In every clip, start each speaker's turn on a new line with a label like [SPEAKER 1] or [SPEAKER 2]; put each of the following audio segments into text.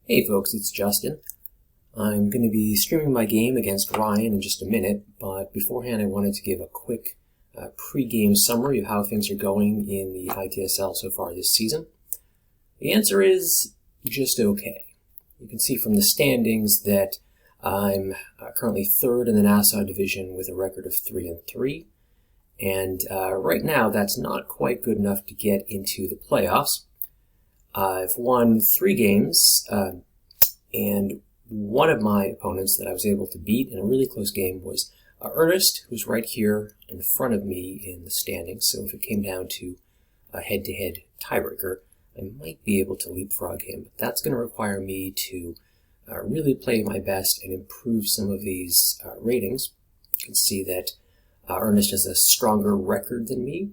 [SPEAKER 1] Hey folks, it's Justin. I'm going to be streaming my game against Ryan in just a minute, but beforehand I wanted to give a quick pre-game summary of how things are going in the ITSL so far this season. The answer is just okay. You can see from the standings that I'm currently third in the Nassau division with a record of 3-3, and right now that's not quite good enough to get into the playoffs. I've won 3 games, and one of my opponents that I was able to beat in a really close game was Ernest, who's right here in front of me in the standings. So if it came down to a head-to-head tiebreaker, I might be able to leapfrog him. But that's going to require me to really play my best and improve some of these ratings. You can see that Ernest has a stronger record than me.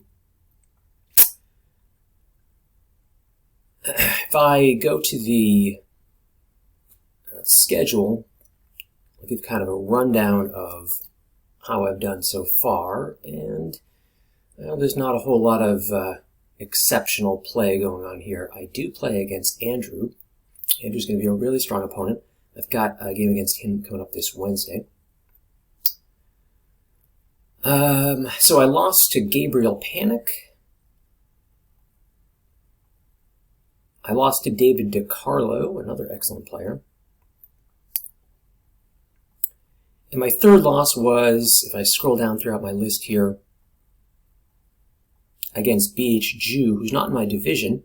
[SPEAKER 1] If I go to the schedule, I'll give kind of a rundown of how I've done so far, and there's not a whole lot of exceptional play going on here. I do play against Andrew. Andrew's going to be a really strong opponent. I've got a game against him coming up this Wednesday. So I lost to Gabriel Panic. I lost to David DiCarlo, another excellent player. And my third loss was, if I scroll down throughout my list here, against BH Jew, who's not in my division,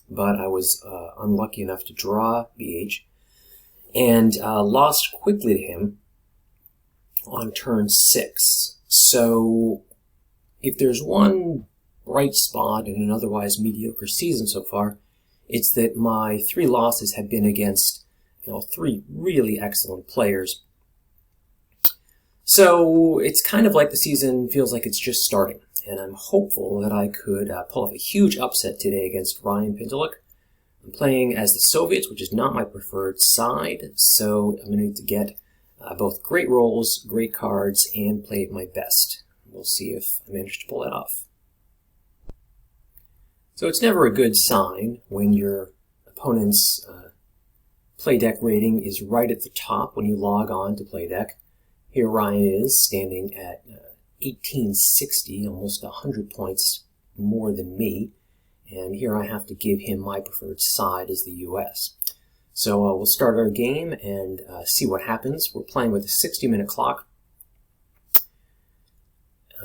[SPEAKER 1] but I was unlucky enough to draw BH, and lost quickly to him on turn 6. So if there's one bright spot in an otherwise mediocre season so far, it's that my 3 losses have been against 3 really excellent players. So it's kind of like the season feels like it's just starting, and I'm hopeful that I could pull off a huge upset today against Ryan Pinteluk. I'm playing as the Soviets, which is not my preferred side, so I'm going to need to get both great rolls, great cards, and play my best. We'll see if I manage to pull that off. So it's never a good sign when your opponent's play deck rating is right at the top when you log on to play deck. Here Ryan is standing at 1860, almost 100 points more than me, and here I have to give him my preferred side as the US. So we'll start our game and see what happens. We're playing with a 60-minute clock.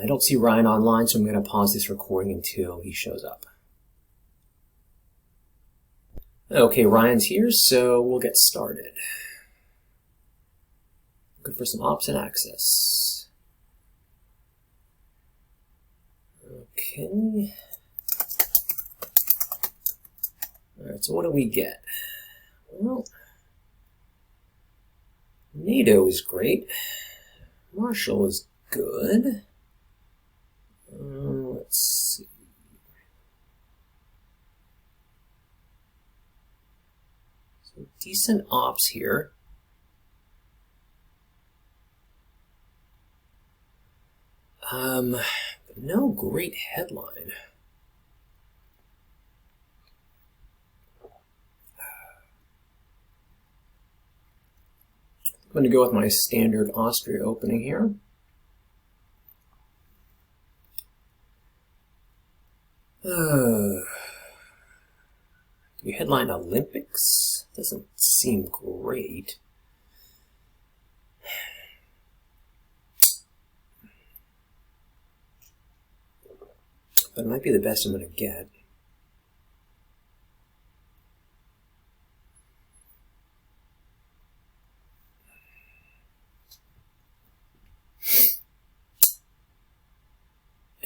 [SPEAKER 1] I don't see Ryan online, so I'm going to pause this recording until he shows up. Okay, Ryan's here, so we'll get started. Looking for some ops and access. Okay. Alright, so what do we get? Well, NATO is great. Marshall is good. Let's see. So decent ops here. But no great headline. I'm going to go with my standard Austria opening here. Do we headline Olympics? Doesn't seem great. But it might be the best I'm going to get.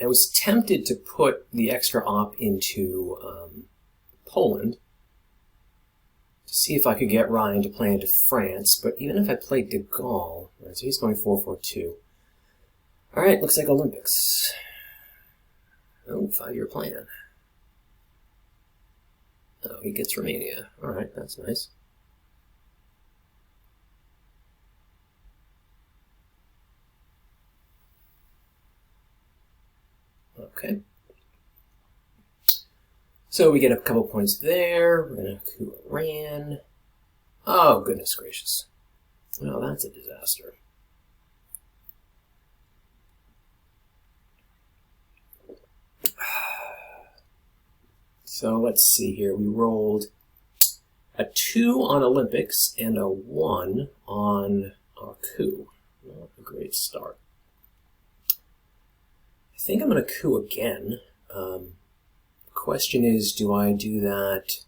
[SPEAKER 1] I was tempted to put the extra op into Poland to see if I could get Ryan to play into France, but even if I played de Gaulle, right, so he's going 4-4-2. Alright, looks like Olympics. Oh, 5-year plan. Oh, he gets Romania. Alright, that's nice. Okay. So we get a couple points there. We're going to coup Iran. Oh, goodness gracious. Well, that's a disaster. So let's see here. We rolled a 2 on Olympics and a 1 on our coup. Not a great start. I think I'm going to coup again. The question is, do I do that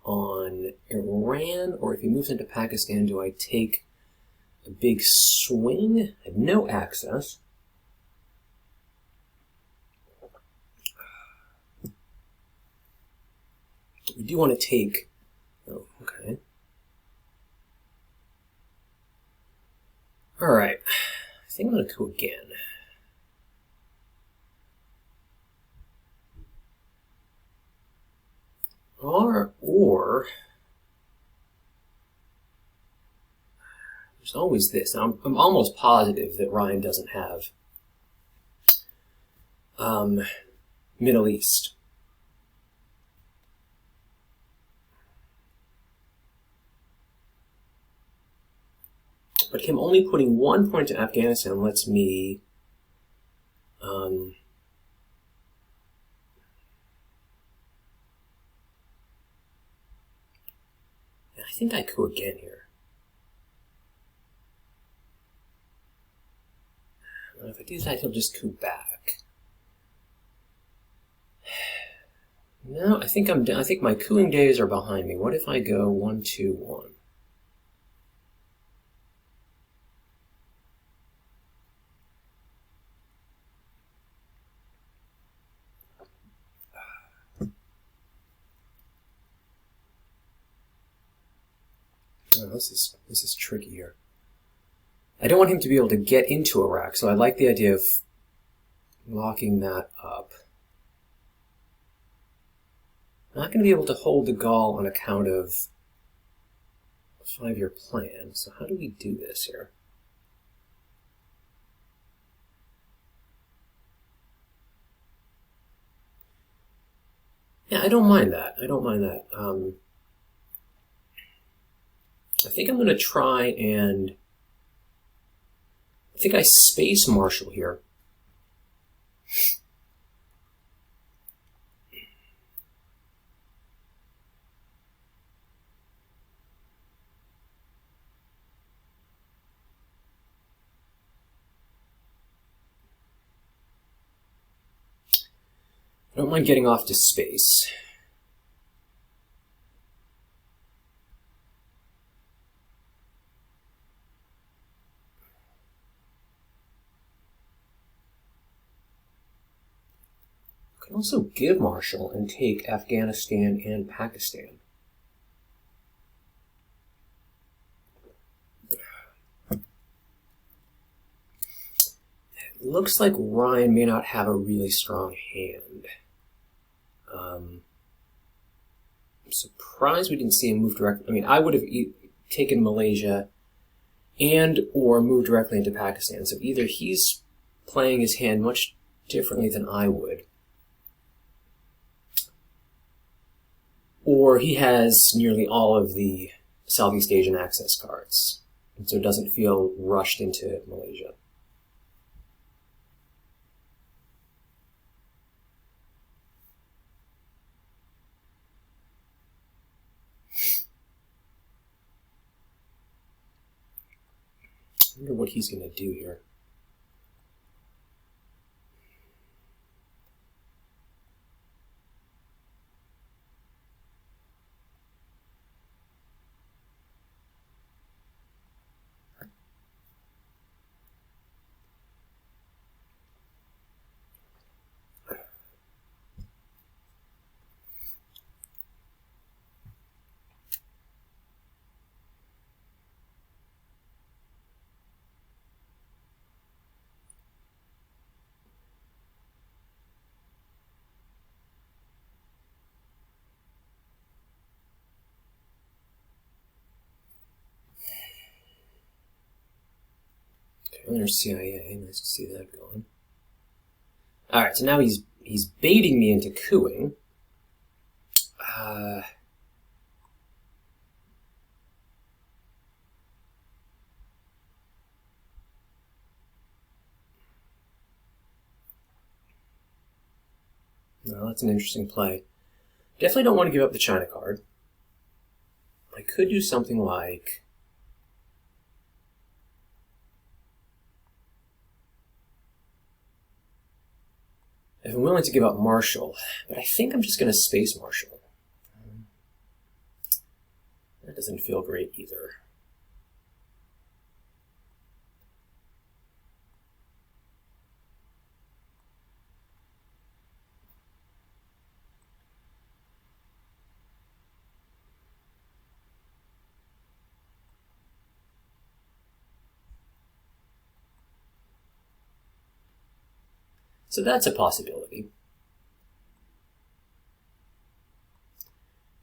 [SPEAKER 1] on Iran, or if he moves into Pakistan, do I take a big swing? I have no access. We do want to take... Oh, okay. Alright. I think I'm going to go again. Or there's always this. I'm almost positive that Ryan doesn't have Middle East. But him only putting 1 point to Afghanistan lets me I think I coup again here. And if I do that, he'll just coup back. No, I think I'm done. I think my cooing days are behind me. What if I go 1, 2, 1? Oh, this is tricky here. I don't want him to be able to get into Iraq, so I like the idea of locking that up. I'm not going to be able to hold the Gaul on account of a 5-year plan, so how do we do this here? Yeah, I don't mind that. I don't mind that. I think I'm going to try and... I think I space marshal here. I don't mind getting off to space. I can also give Marshall and take Afghanistan and Pakistan. It looks like Ryan may not have a really strong hand. I'm surprised we didn't see him move directly. I mean, I would have taken Malaysia and or moved directly into Pakistan. So either he's playing his hand much differently than I would, or he has nearly all of the Southeast Asian access cards, and so doesn't feel rushed into Malaysia. I wonder what he's going to do here. There's CIA. Nice to see that going. All right, so now he's baiting me into cooing. No, that's an interesting play. Definitely don't want to give up the China card. I could do something like... If I'm willing to give up Marshall, but I think I'm just going to space Marshall. That doesn't feel great either. So that's a possibility.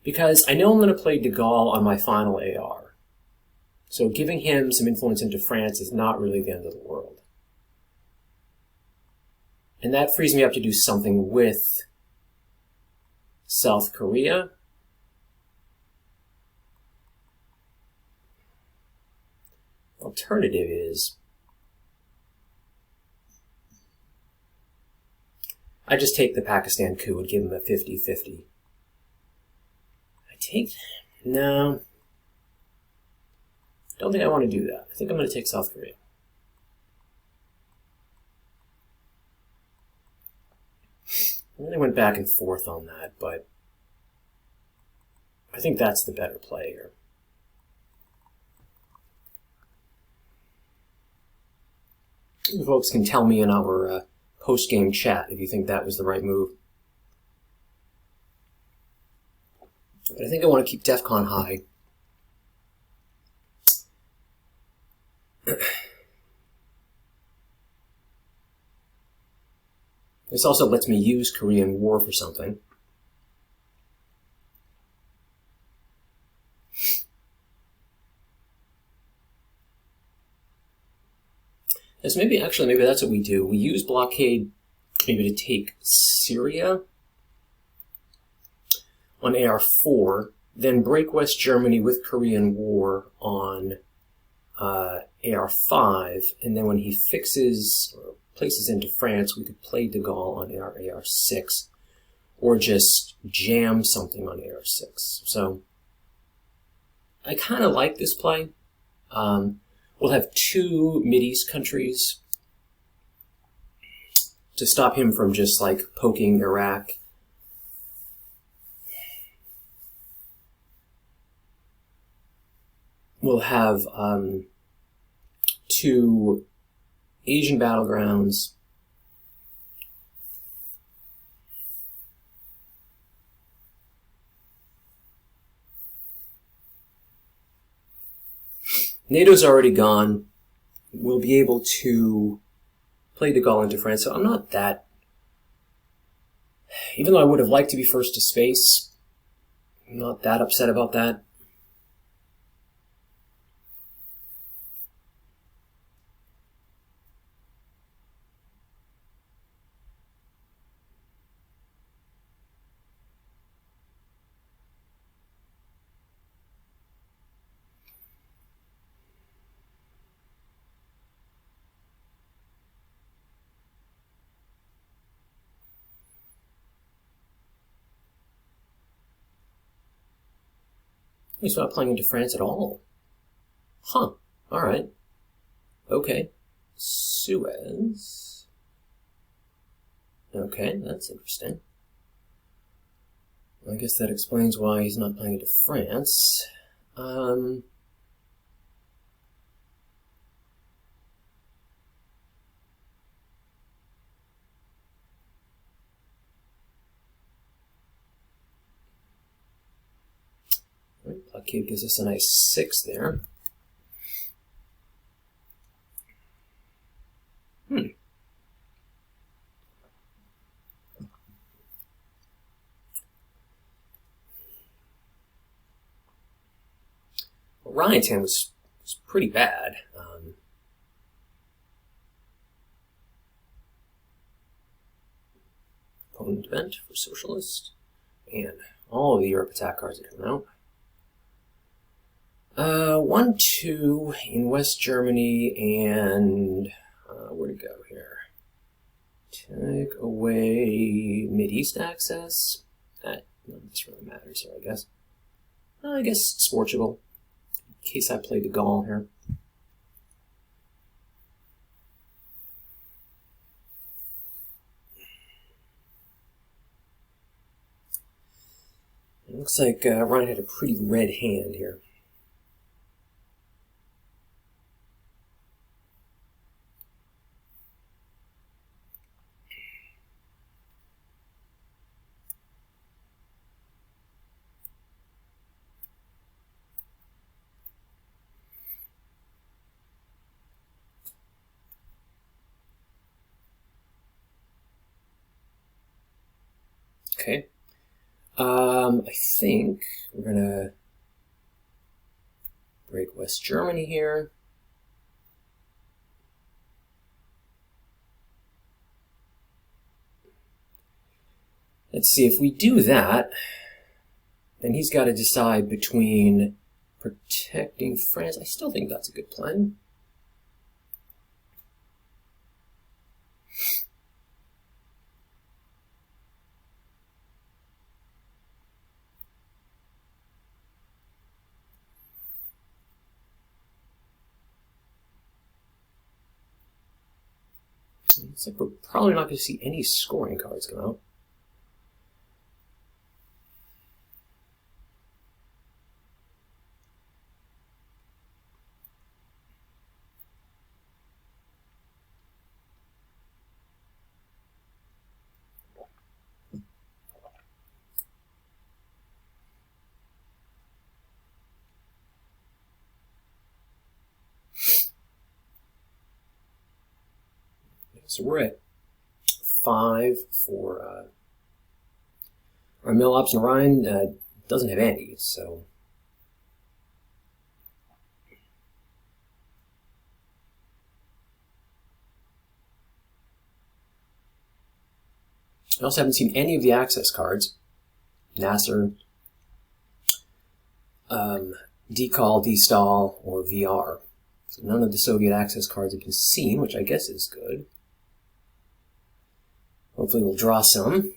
[SPEAKER 1] Because I know I'm going to play de Gaulle on my final AR. So giving him some influence into France is not really the end of the world. And that frees me up to do something with South Korea. Alternative is I just take the Pakistan coup and give him a 50-50. No. Don't think I want to do that. I think I'm going to take South Korea. I really went back and forth on that, but I think that's the better play here. You folks can tell me in our post-game chat if you think that was the right move. But I think I want to keep DEFCON high. This also lets me use Korean War for something. Maybe that's what we do. We use blockade maybe to take Syria on AR4, then break West Germany with Korean War on AR5, and then when he fixes or places into France, we could play de Gaulle on AR6, or just jam something on AR6. So I kind of like this play. We'll have two Mideast countries to stop him from just like poking Iraq. We'll have two Asian battlegrounds. NATO's already gone. We'll be able to play de Gaulle into France, so I'm not that... Even though I would have liked to be first to space, I'm not that upset about that. He's not playing into France at all. Huh. Alright. Okay. Suez. Okay, that's interesting. I guess that explains why he's not playing into France. Blockade gives us a nice 6 there. Well, Ryan's hand was pretty bad. Opponent event for Socialist. And all of the Europe attack cards are coming out. 1-2 in West Germany, and where'd it go here? Take away Mideast access. None of this really matters here, I guess. I guess it's Portugal, in case I play de Gaulle here. It looks like Ryan had a pretty red hand here. Okay. I think we're gonna break West Germany here. Let's see, if we do that, then he's got to decide between protecting France. I still think that's a good plan. Looks like we're probably not going to see any scoring cards come out. So we're at 5 for our Mill-Ops, and Ryan doesn't have any, so... I also haven't seen any of the access cards. Nasser, Decall, Destall, or VR. So none of the Soviet access cards have been seen, which I guess is good. Hopefully we'll draw some.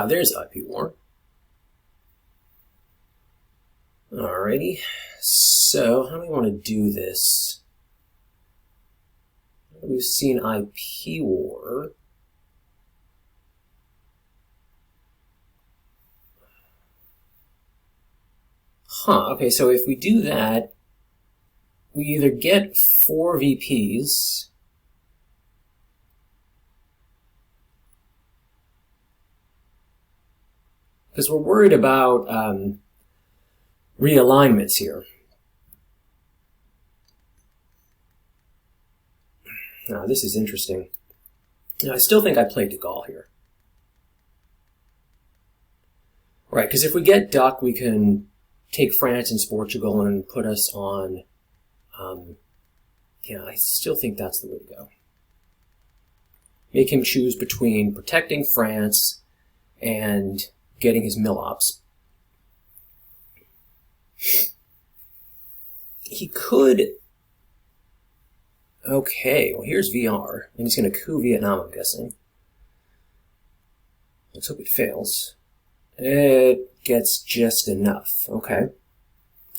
[SPEAKER 1] There's IP War. Alrighty. So, how do we want to do this? We've seen IP War. Okay, so if we do that, we either get 4 VPs, because we're worried about realignments here. Now, this is interesting. Now, I still think I played de Gaulle here. Right, because if we get Duck, we can take France and Portugal and put us on, I still think that's the way to go. Make him choose between protecting France and getting his Mill-Ops. He could... Okay, well here's VR, and he's going to coup Vietnam, I'm guessing. Let's hope it fails. It gets just enough. Okay.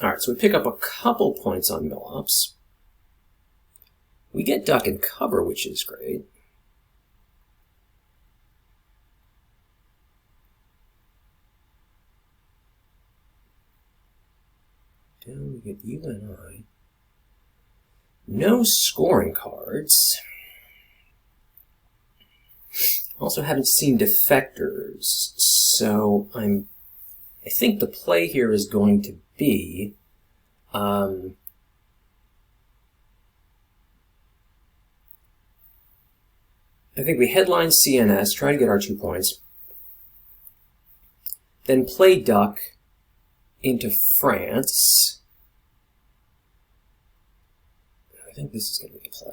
[SPEAKER 1] Alright, so we pick up a couple points on Mill-Ops. We get Duck and Cover, which is great. Down we get UNI. No scoring cards. Also haven't seen defectors, so I think the play here is going to be I think we headline CNS, try to get our 2 points, then play Duck, into France. I think this is going to be a play.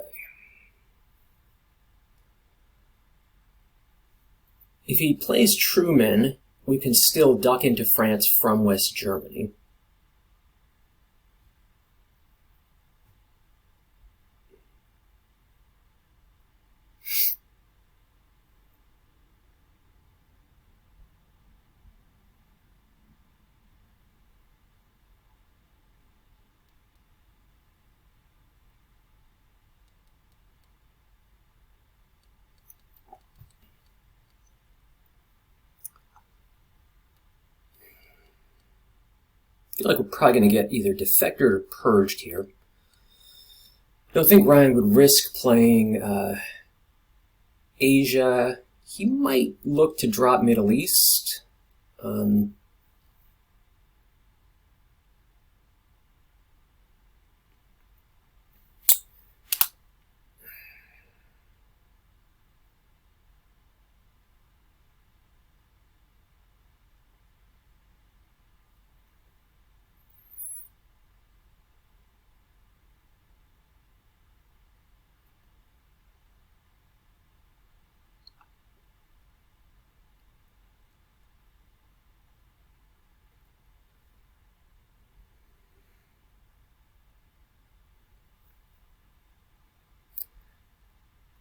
[SPEAKER 1] If he plays Truman, we can still duck into France from West Germany. I feel like we're probably going to get either defected or purged here. I don't think Ryan would risk playing Asia. He might look to drop Middle East.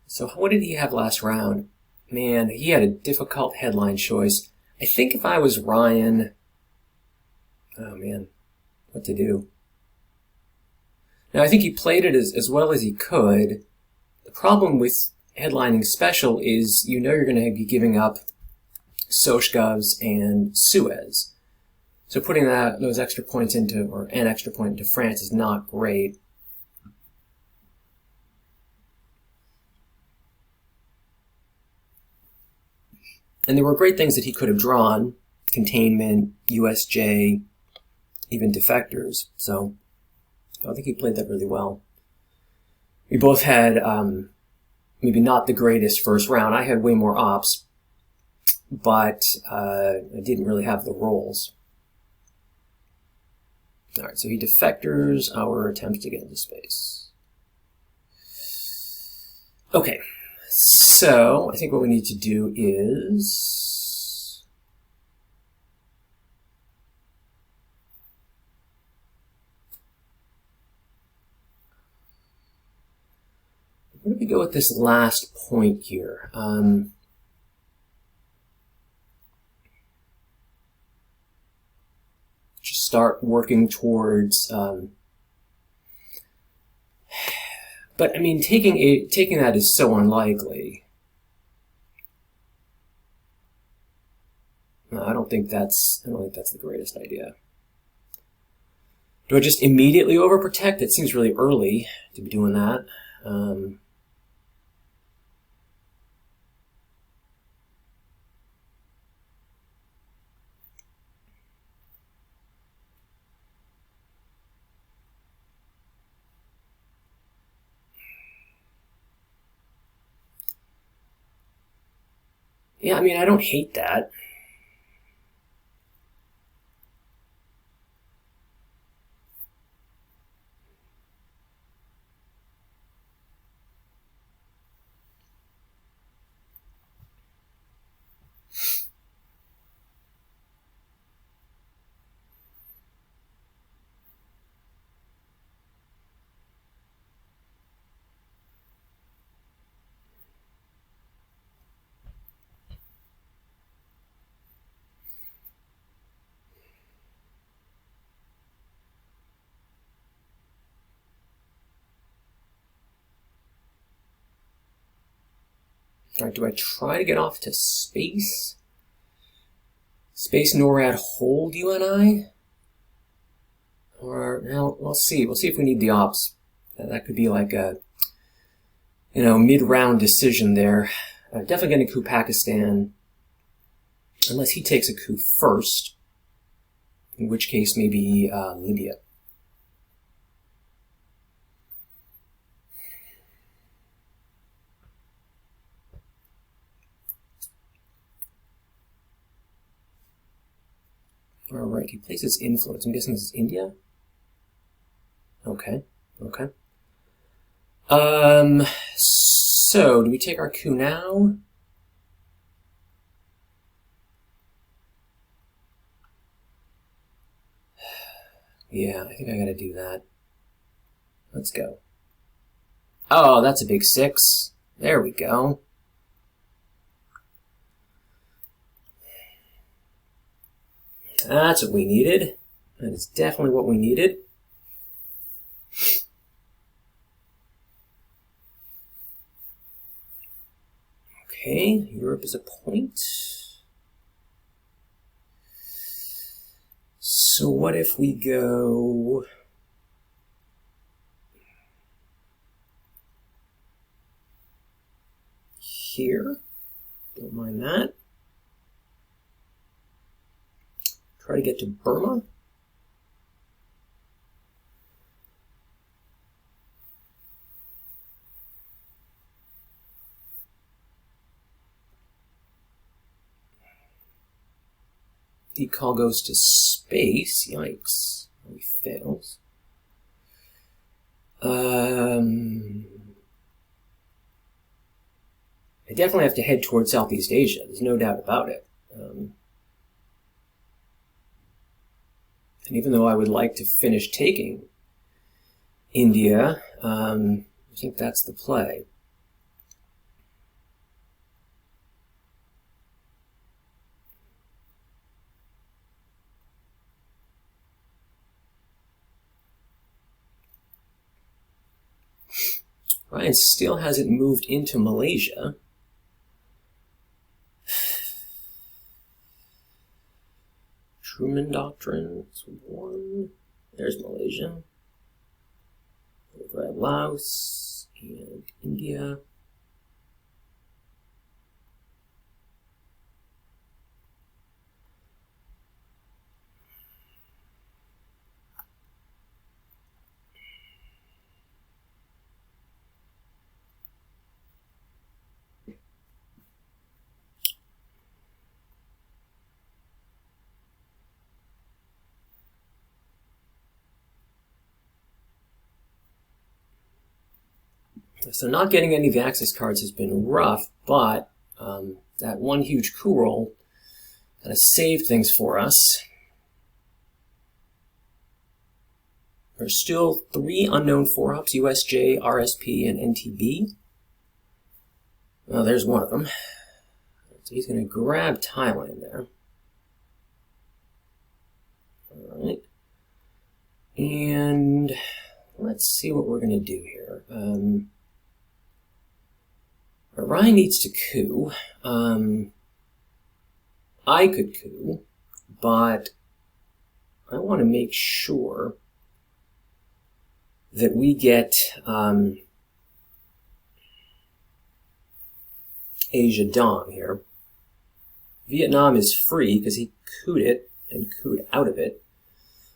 [SPEAKER 1] So what did he have last round? Man, he had a difficult headline choice. I think if I was Ryan, oh man, what to do? Now I think he played it as well as he could. The problem with headlining special is you know you're going to be giving up Sochgavs and Suez. So putting those extra points into, or an extra point into France is not great. And there were great things that he could have drawn, containment, USJ, even defectors. So I think he played that really well. We both had maybe not the greatest first round. I had way more ops, but I didn't really have the rolls. All right, so he defectors our attempts to get into space. Okay. So, I think what we need to do is where do we go with this last point here? Just start working towards but I mean, taking that is so unlikely. No, I don't think that's the greatest idea. Do I just immediately overprotect? It seems really early to be doing that. Yeah, I mean, I don't hate that. All right, do I try to get off to space? Space NORAD hold UNI? Or, now, we'll see. We'll see if we need the ops. That could be like a, mid-round decision there. Definitely getting coup Pakistan, unless he takes a coup first, in which case maybe Libya. All right. Alright, he places influence. I'm guessing this is India? Okay, okay. So, do we take our coup now? Yeah, I think I gotta do that. Let's go. Oh, that's a big 6. There we go. That's what we needed. That is definitely what we needed. Okay, Europe is a point. So what if we go... here? Don't mind that. Try to get to Burma. Decall goes to space. Yikes. He fails. I definitely have to head towards Southeast Asia. There's no doubt about it. And even though I would like to finish taking India, I think that's the play. Ryan still hasn't moved into Malaysia. Truman Doctrine is 1. There's Malaysia. We'll grab Laos and India. So not getting any of the Axis cards has been rough, but that one huge coup roll kind of saved things for us. There's still 3 unknown 4-ups, USJ, RSP, and NTB. Well, there's one of them. So he's going to grab Thailand there. All right. And let's see what we're going to do here. Ryan needs to coup. I could coup, but I want to make sure that we get Asia Dong here. Vietnam is free because he couped it and couped out of it.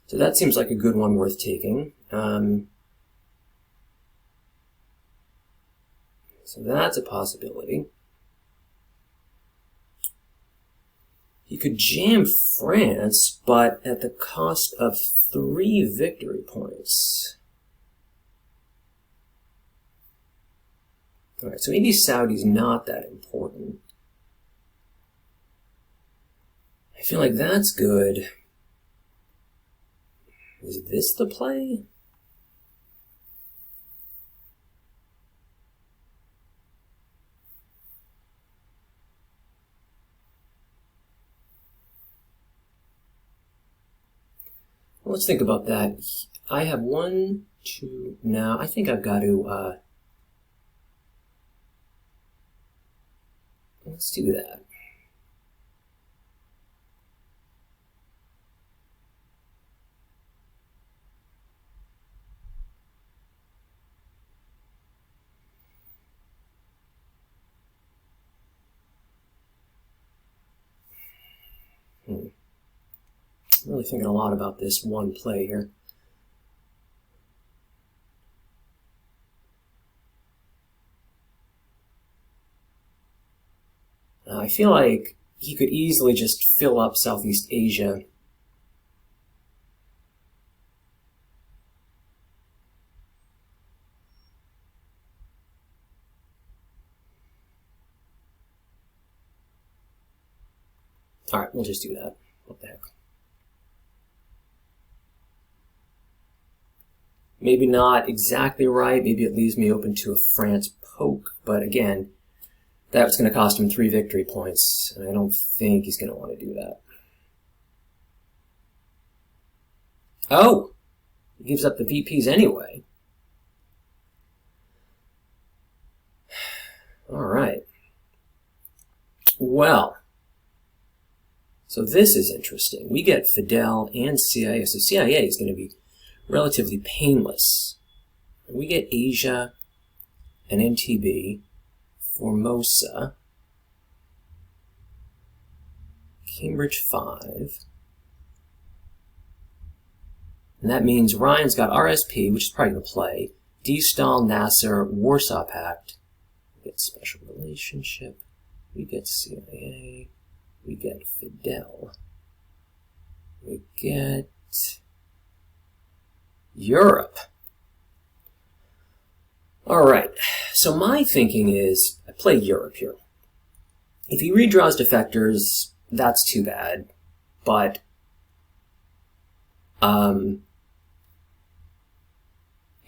[SPEAKER 1] So that seems like a good one worth taking. So that's a possibility. He could jam France, but at the cost of 3 victory points. Alright, so maybe Saudi's not that important. I feel like that's good. Is this the play? Well, let's think about that. I have 1, 2, now I think I've got to, let's do that. I'm really thinking a lot about this one play here. I feel like he could easily just fill up Southeast Asia All right, we'll just do that. What the heck? Maybe not exactly right. Maybe it leaves me open to a France poke. But again, that's going to cost him 3 victory points. And I don't think he's going to want to do that. Oh! He gives up the VPs anyway. All right. Well, so this is interesting. We get Fidel and CIA. So CIA is going to be relatively painless. We get Asia and NTB, Formosa, Cambridge 5. And that means Ryan's got RSP, which is probably going to play, D-Stall, Nasser, Warsaw Pact. We get Special Relationship. We get CIA. We get Fidel. We get Europe. All right, so my thinking is I play Europe here. If he redraws defectors, that's too bad. But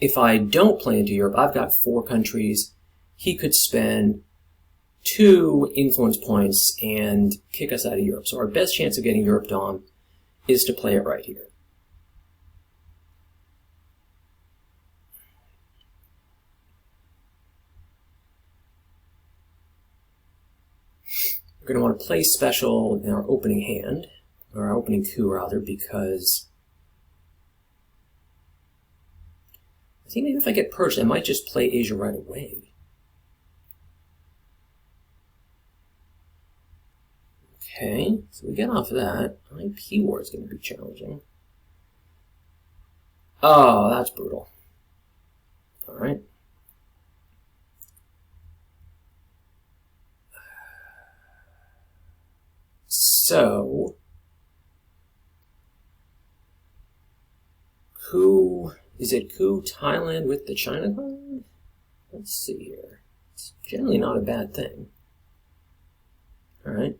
[SPEAKER 1] if I don't play into Europe, I've got 4 countries. He could spend 2 influence points and kick us out of Europe. So our best chance of getting Europe Dom is to play it right here. We're going to want to play special in our opening hand, or our opening coup rather, because I think maybe if I get purged, I might just play Asia right away. Okay, so we get off that. IP war is going to be challenging. Oh, that's brutal. All right. So, is it coup Thailand with the China card? Let's see here. It's generally not a bad thing. All right.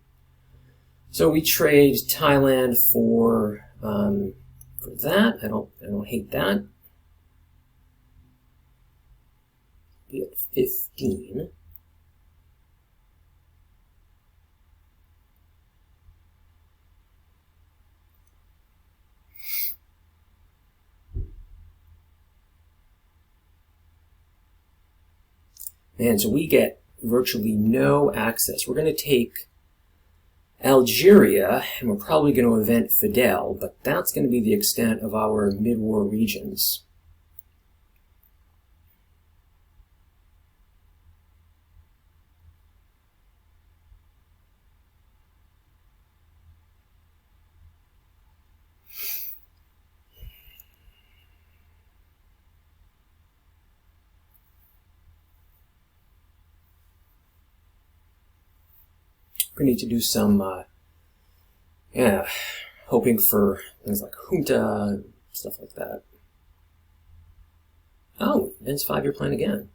[SPEAKER 1] So we trade Thailand for that. I don't hate that. Be at 15. Man, so we get virtually no access. We're going to take Algeria, and we're probably going to event Fidel, but that's going to be the extent of our mid-war regions. We need to do some, hoping for things like junta, stuff like that. Oh, Vin's 5-year plan again.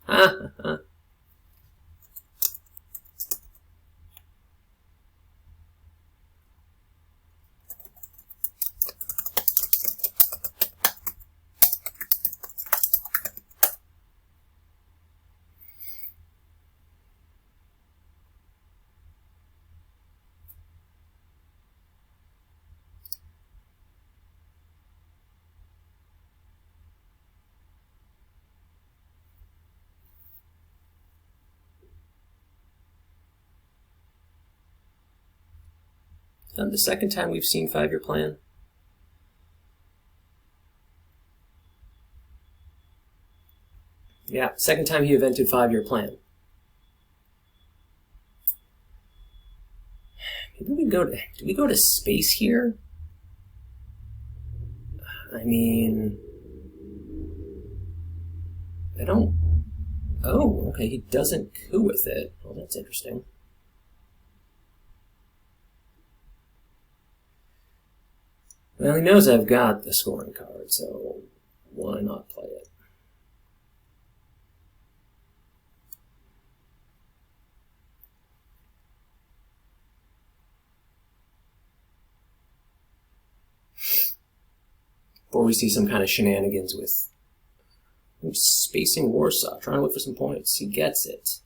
[SPEAKER 1] Ha ha ha. The second time we've seen 5-year plan. Yeah, second time he invented 5-year plan. Maybe we go to, do we go to space here? I mean, I don't, oh, okay, he doesn't coup with it. Well, that's interesting. Well, he knows I've got the scoring card, so why not play it? before we see some kind of shenanigans with spacing Warsaw, trying to look for some points. He gets it.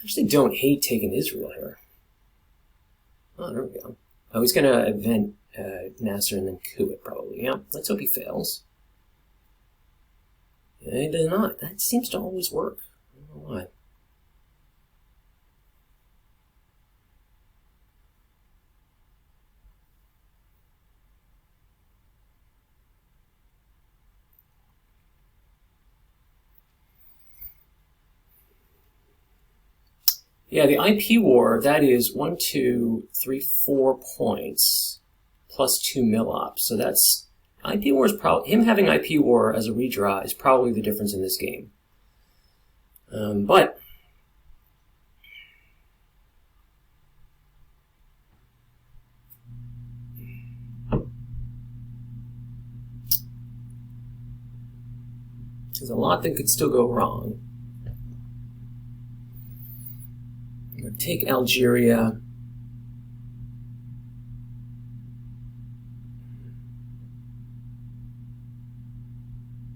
[SPEAKER 1] I actually don't hate taking Israel here. Oh, there we go. Oh, he's going to event Nasser and then coup it, probably. Yeah, let's hope he fails. Yeah, he does not. That seems to always work. I don't know why. Yeah, the IP war, that is 1, 2, 3, 4 points plus 2 mil-ops. So that's, IP war is probably, him having IP war as a redraw is probably the difference in this game. But there's a lot that could still go wrong. Take Algeria.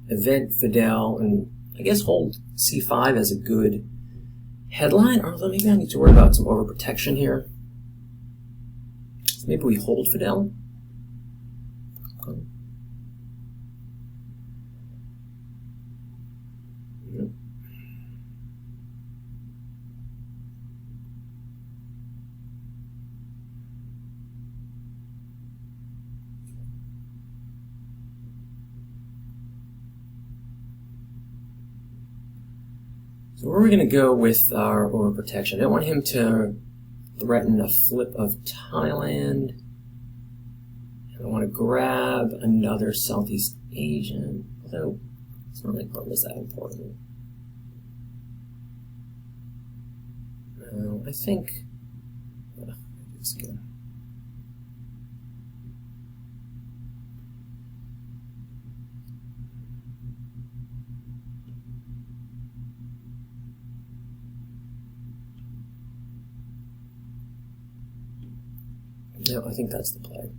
[SPEAKER 1] Event Fidel, and I guess hold C5 as a good headline. Or maybe I need to worry about some overprotection here. So maybe we hold Fidel. So where are we going to go with our overprotection? I don't want him to threaten a flip of Thailand. I want to grab another Southeast Asian, although it's not like Burma's that important. I think it's good. No, I think that's the play.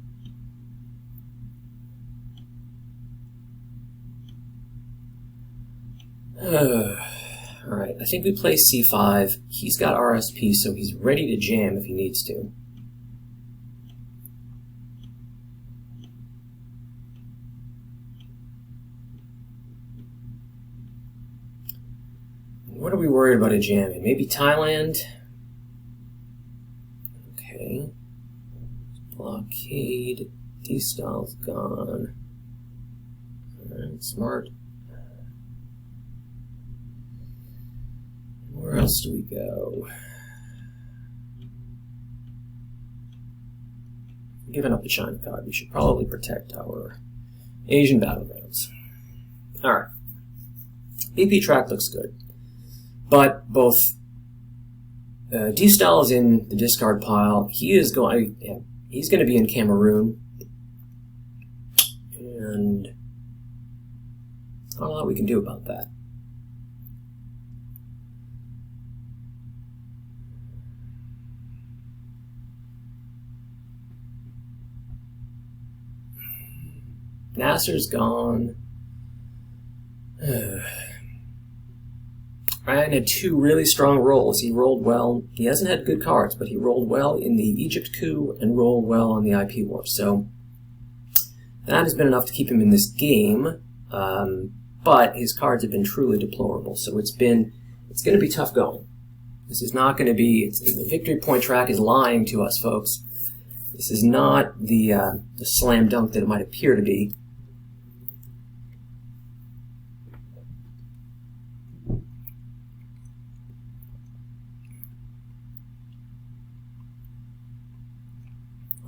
[SPEAKER 1] All right, I think we play C5. He's got RSP, so he's ready to jam if he needs to. What are we worried about a jamming? Maybe Thailand? Okay. Blockade. D-style's gone. Alright, smart. Where else do we go? Giving up the China card, we should probably protect our Asian battlegrounds. Alright. BP track looks good. But both D-Style is in the discard pile. He's going to be in Cameroon. And not a lot we can do about that. Nasser's gone. Ryan had 2 really strong rolls. He rolled well. He hasn't had good cards, but he rolled well in the Egypt coup and rolled well on the IP war. So that has been enough to keep him in this game. But his cards have been truly deplorable. So it's going to be tough going. This is not going to be. The victory point track is lying to us, folks. This is not the slam dunk that it might appear to be.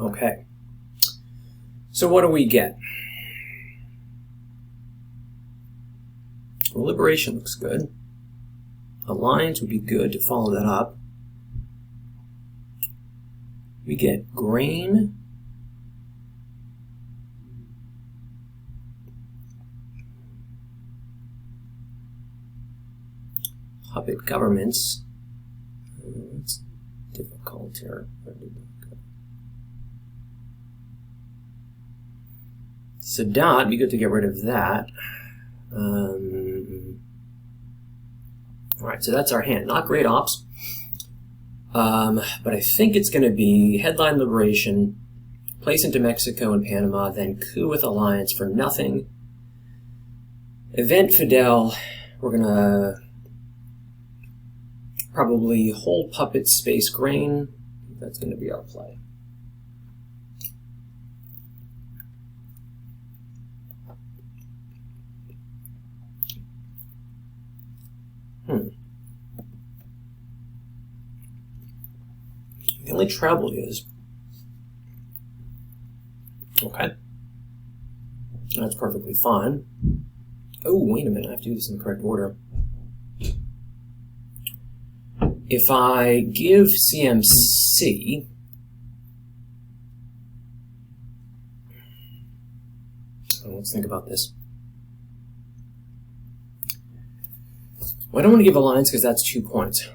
[SPEAKER 1] Okay. So what do we get? Well, liberation looks good. Alliance would be good to follow that up. We get grain. Puppet governments. It's difficult here. Sadat, be good to get rid of that. Alright, so that's our hand. Not great ops. But I think it's going to be headline liberation, place into Mexico and Panama, then coup with alliance for nothing. Event Fidel, we're going to probably hold puppet space grain. That's going to be our play. The only trouble is, okay, that's perfectly fine. Oh, wait a minute, I have to do this in the correct order. If I give CMC, let's think about this. Well, I don't want to give alliance because that's 2 points.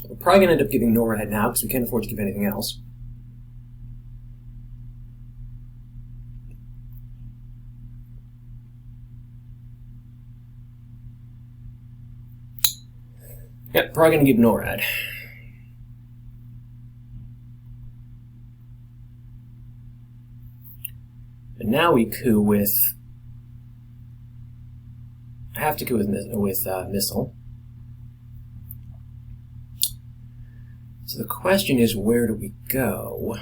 [SPEAKER 1] We're probably going to end up giving no red now because we can't afford to give anything else. Yep, probably going to give NORAD. And now we coup with... I have to coup with missile. So the question is, where do we go?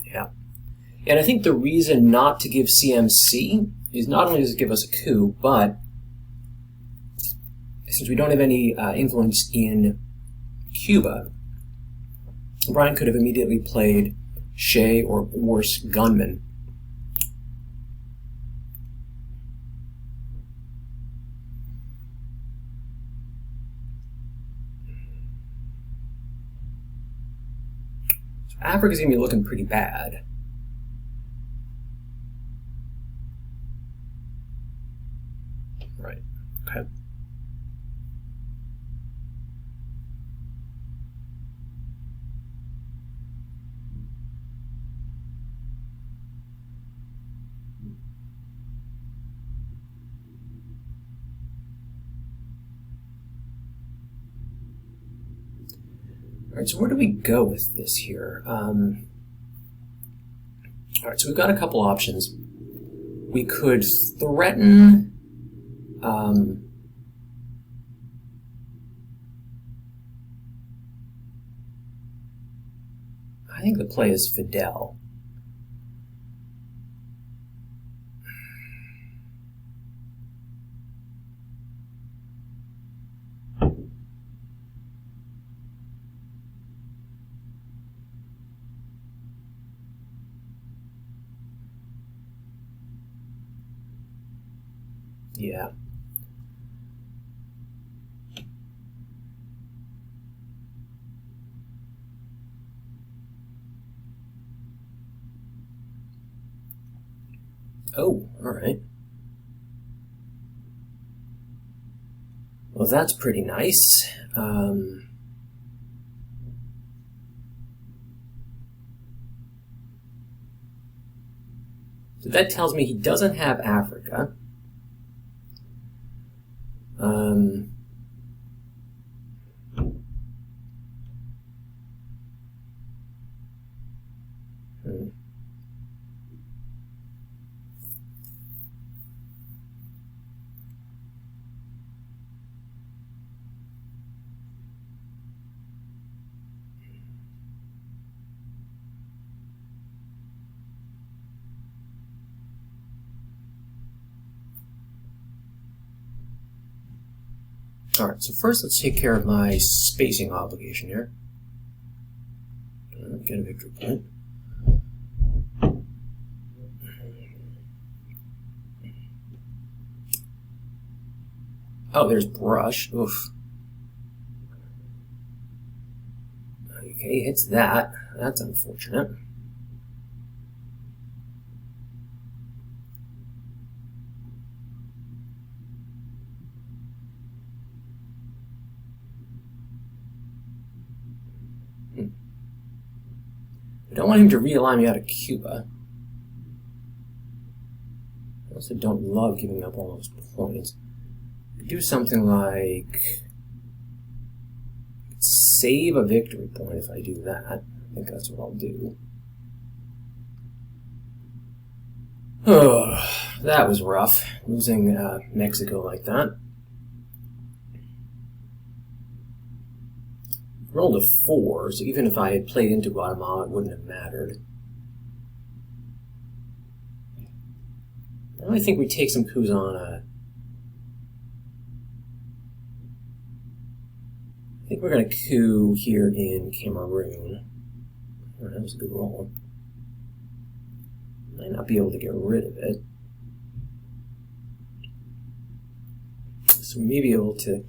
[SPEAKER 1] Yeah. And I think the reason not to give CMC is not only does it give us a coup, but since we don't have any influence in Cuba, Brian could have immediately played Shea or worse, Gunman. So Africa's going to be looking pretty bad. Right, okay. All right, so where do we go with this here? All right, so we've got a couple options. We could threaten I think the play is Fidel. Yeah. Oh, all right. Well, that's pretty nice. So that tells me he doesn't have Africa. Alright, so first let's take care of my spacing obligation here. Get a victory point. Oh, there's brush. Oof. Okay, hits that. That's unfortunate. I don't want him to realign me out of Cuba. I also don't love giving up all those points. Do something like save a victory point if I do that. I think that's what I'll do. Oh, that was rough, losing Mexico like that. Rolled a 4, so even if I had played into Guatemala, it wouldn't have mattered. Now I think we take some coups on I think we're going to coup here in Cameroon. Oh, that was a good roll. Might not be able to get rid of it. So we may be able to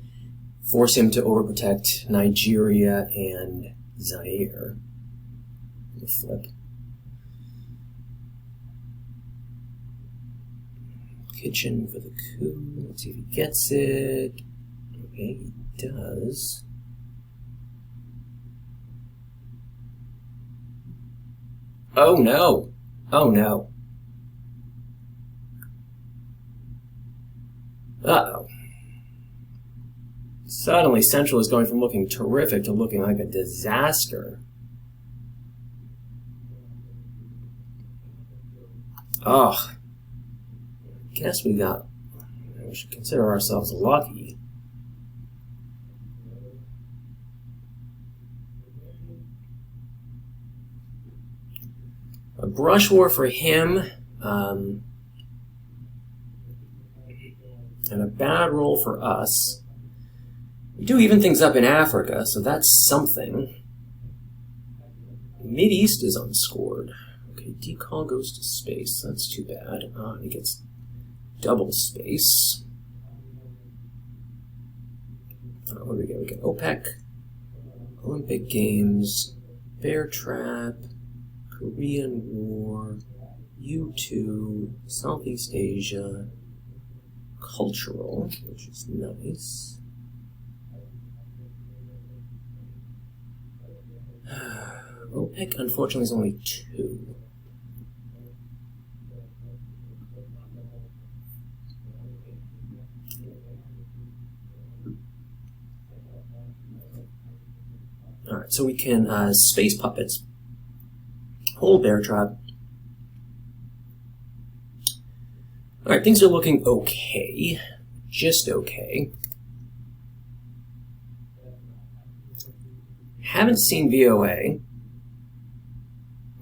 [SPEAKER 1] force him to overprotect Nigeria and Zaire. The flip. Kitchen for the coup. Let's see if he gets it. Okay, he does. Oh no! Oh no. Uh-oh. Suddenly, Central is going from looking terrific to looking like a disaster. Oh. Guess we should consider ourselves lucky. A brush war for him, and a bad roll for us. We do even things up in Africa, so that's something. Mideast is unscored. Okay, decall goes to space. That's too bad. He gets double space. What do we get? We get OPEC, Olympic Games, Bear Trap, Korean War, U2, Southeast Asia, Cultural, which is nice. OPEC, unfortunately, is only 2. Alright, so we can space puppets. Hold Bear Trap. Alright, things are looking okay. Just okay. Haven't seen VOA.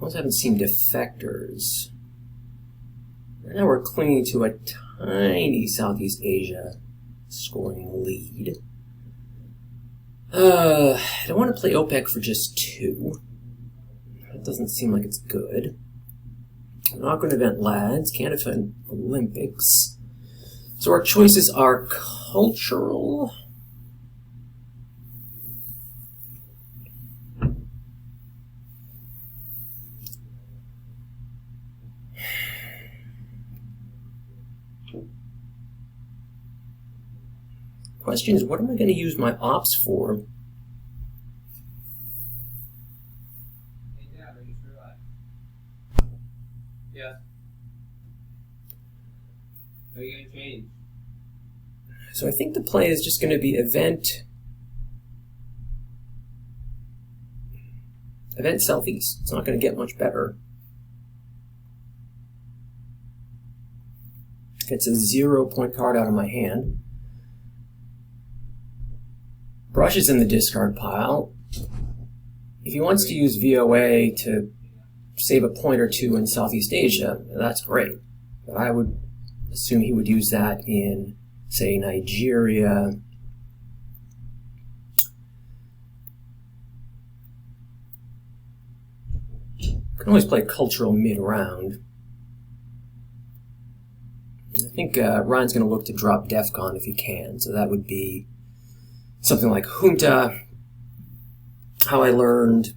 [SPEAKER 1] Also haven't seen defectors. Now we're clinging to a tiny Southeast Asia scoring lead. I don't want to play OPEC for just 2. That doesn't seem like it's good. We're not going to event lads, can't event Olympics. So our choices are cultural. Question is, what am I going to use my ops for?
[SPEAKER 2] Yeah. How are you going to change?
[SPEAKER 1] So I think the play is just going to be event Southeast. It's not going to get much better. It's a 0-point card out of my hand. Brush is in the discard pile. If he wants to use VOA to save a point or 2 in Southeast Asia, that's great. But I would assume he would use that in, say, Nigeria Can always play cultural mid-round. I think Ryan's going to look to drop DEFCON if he can, so that would be something like Junta, How I Learned,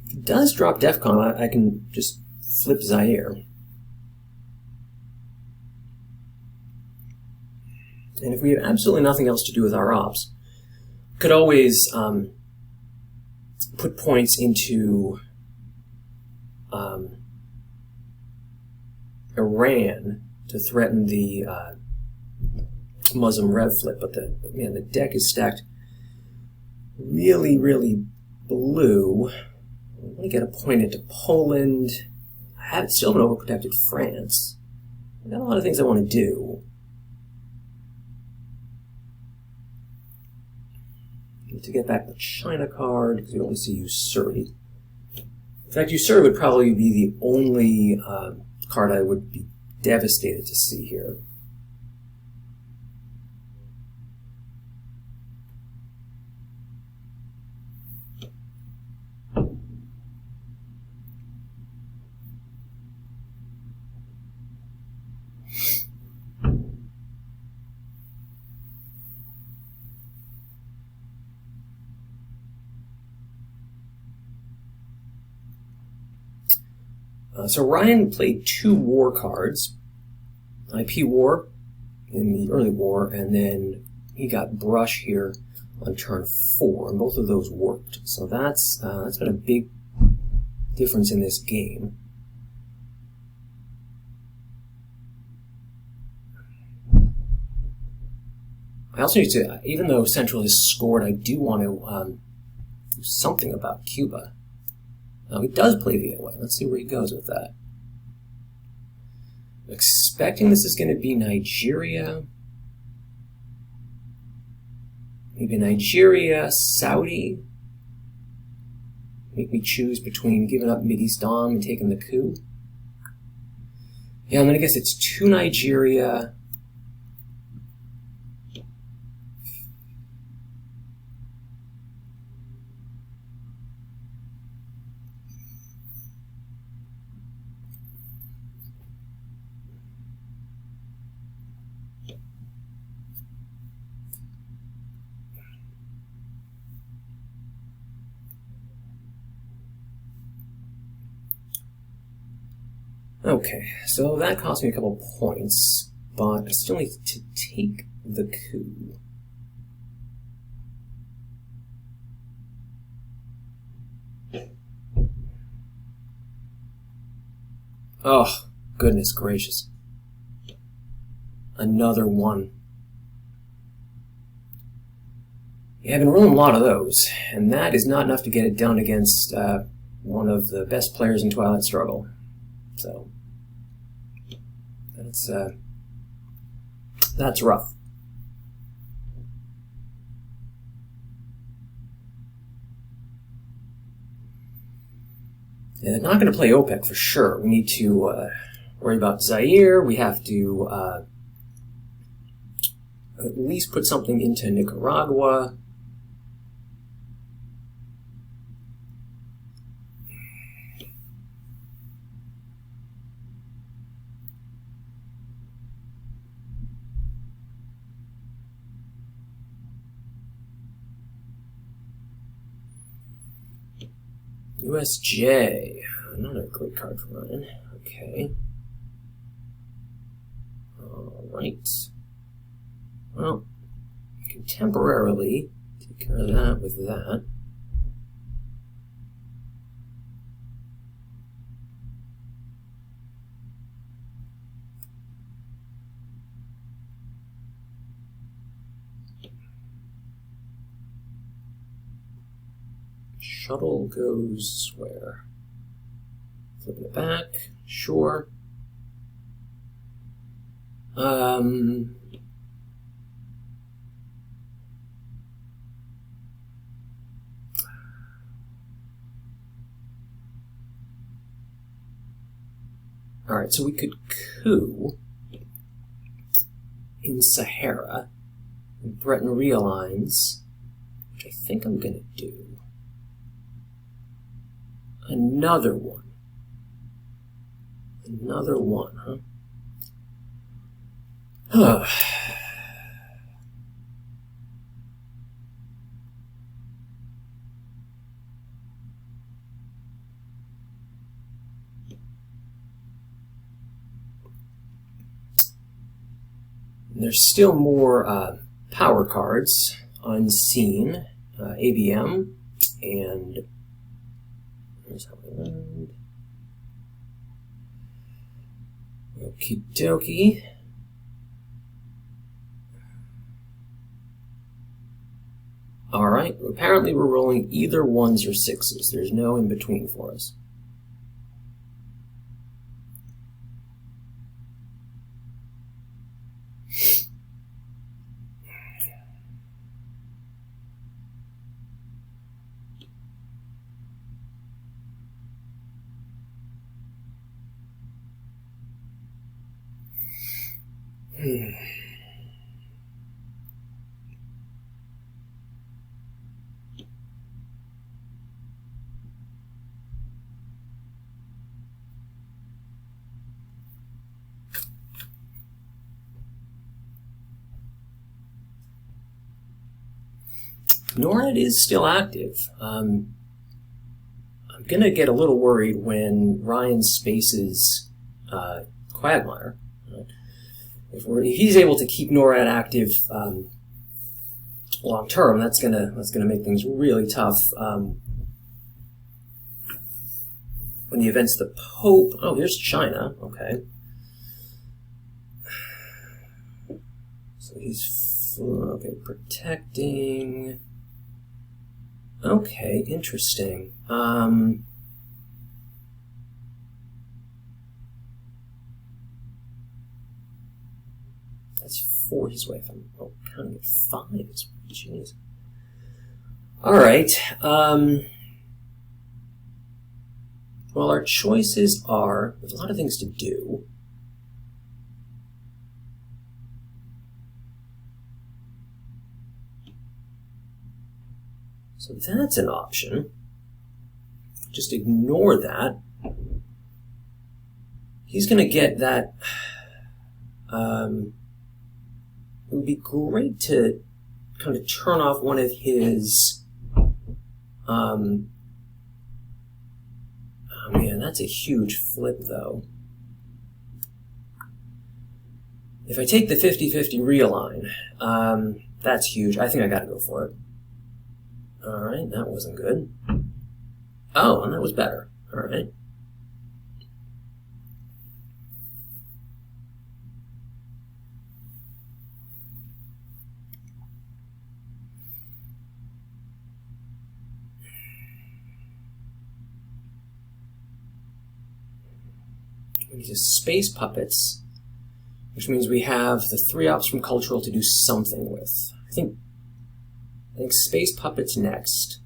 [SPEAKER 1] if he does drop DEFCON, I can just flip Zaire. And if we have absolutely nothing else to do with our ops, could always put points into Iran to threaten the Muslim Rev flip, but the deck is stacked really, really blue. I want to get a point into Poland. I still haven't overprotected France. I've got a lot of things I want to do. Need to get back the China card, because we only see Usuri. In fact, Usuri would probably be the only card I would be devastated to see here. So Ryan played 2 war cards, IP War in the early war, and then he got Brush here on turn 4, and both of those worked. So that's been a big difference in this game. I also need to, even though Central has scored, I do want to do something about Cuba. Now, he does play VOA. Let's see where he goes with that. I'm expecting this is going to be Nigeria. Maybe Nigeria, Saudi. Make me choose between giving up Mideast Dom and taking the coup. Yeah, I'm going to guess it's 2 Nigeria. Okay, so that cost me a couple points, but I still need to take the coup. Oh, goodness gracious. Another one. Yeah, I've been rolling a lot of those, and that is not enough to get it done against one of the best players in Twilight Struggle. So, that's rough. And not going to play OPEC for sure. We need to worry about Zaire. We have to at least put something into Nicaragua. USJ, another great card for Ryan. Okay. Alright. Well, you can temporarily take care of that with that. Shuttle goes where? Flipping it back, sure. All right, so we could coup in Sahara, and Breton realigns, which I think I'm going to do. Another one. Another one, huh? There's still more power cards, Unseen, ABM, and here's how we learned. Okie dokie. Alright, apparently we're rolling either 1s or 6s. There's no in between for us. NORAD is still active. I'm going to get a little worried when Ryan spaces Quagmire. If he's able to keep NORAD active long term, that's gonna make things really tough. When he events the Pope, oh, here's China. Okay, so he's protecting. Okay, interesting. That's 4 he's away from. Oh, counting at 5. Jeez. All right. Well, our choices are, there's a lot of things to do. So that's an option. Just ignore that. He's going to get that. It would be great to kind of turn off one of his. Oh man, that's a huge flip, though. If I take the 50-50 realign, that's huge. I think I got to go for it. All right, that wasn't good. Oh, and that was better. All right. We need to space puppets, which means we have the 3 ops from cultural to do something with. I think space puppets next.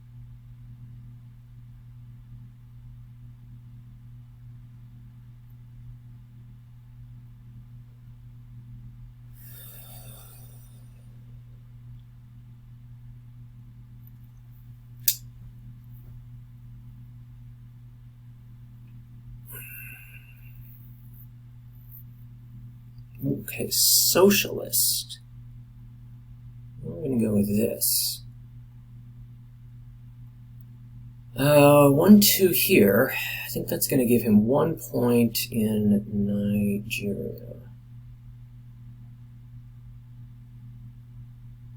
[SPEAKER 1] Okay, socialist. We're going to go with this. 1, 2 here. I think that's going to give him 1 point in Nigeria.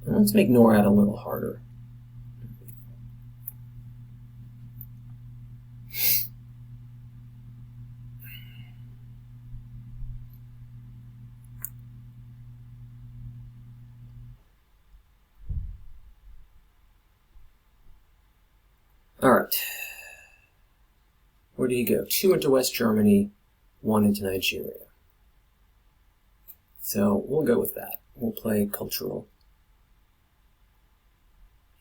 [SPEAKER 1] And let's make NORAD a little harder. All right. Where do you go? 2 into West Germany, 1 into Nigeria. So we'll go with that. We'll play cultural.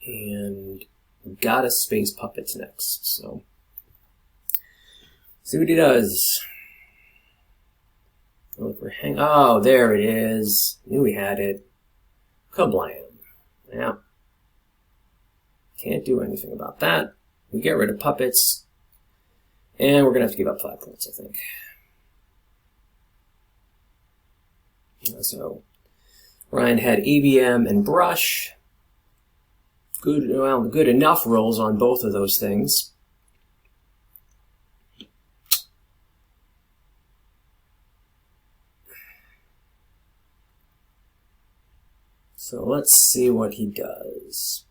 [SPEAKER 1] And we've got a space puppets next, so see what he does. Oh, there it is. Knew we had it. Kablam. Yeah. Can't do anything about that. We get rid of puppets. And we're going to have to give up 5 points, I think. So, Ryan had ABM and brush. Good enough rolls on both of those things. So let's see what he does.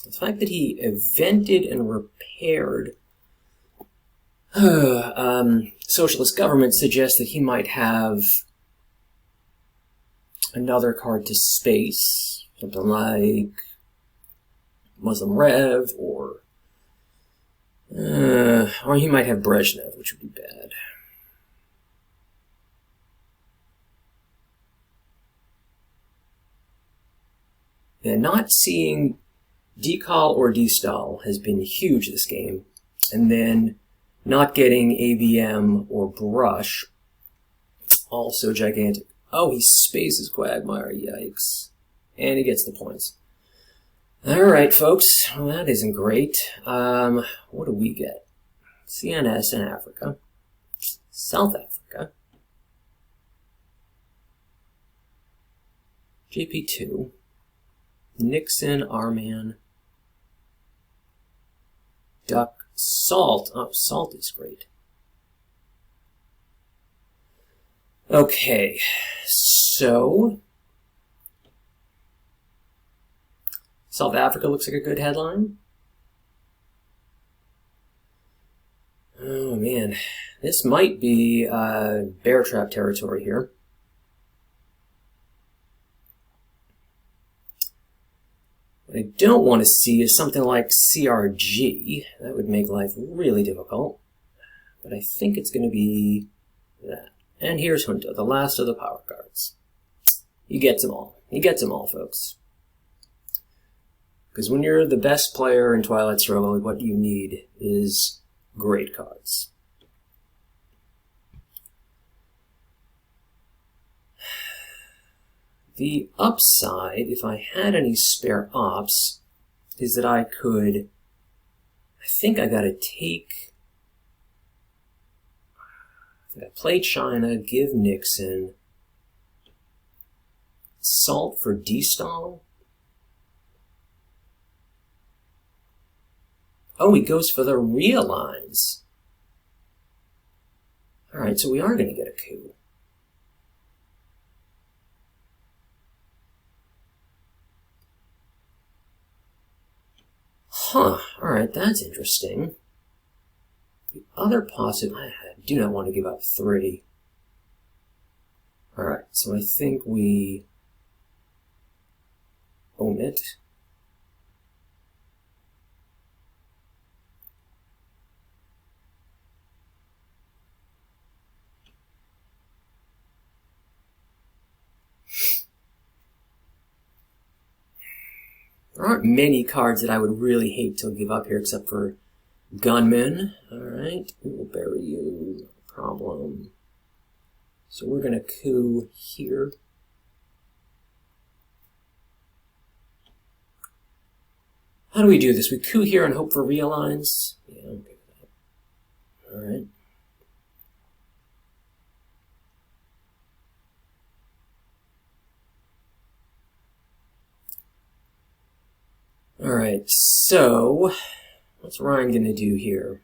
[SPEAKER 1] The fact that he invented and repaired socialist government suggests that he might have another card to space, something like Muslim Rev, or he might have Brezhnev, which would be bad. And not seeing Decall or Destall has been huge this game, and then not getting ABM or Brush, also gigantic. Oh, he spaces Quagmire, yikes. And he gets the points. Alright, folks, well, that isn't great. What do we get? CNS in Africa. South Africa. JP2. Nixon, Arman. Duck, Salt. Oh, Salt is great. Okay, so South Africa looks like a good headline. Oh man, this might be bear trap territory here. What I don't want to see is something like CRG. That would make life really difficult. But I think it's going to be that. And here's Junto, the last of the power cards. He gets them all. He gets them all, folks. Because when you're the best player in Twilight Struggle, what you need is great cards. The upside, if I had any spare ops, is that I think I gotta take, I play China, give Nixon, Salt for Destall. Oh, he goes for the realigns. Alright, so we are gonna get a coup. Huh, alright, that's interesting. The other possibility, I do not want to give up 3. Alright, so I think we own it. There aren't many cards that I would really hate to give up here except for Gunman. Alright, we will bury you. No problem. So we're going to coup here. How do we do this? We coup here and hope for realigns? Yeah, I'm okay with that. Alright. Alright, so what's Ryan going to do here?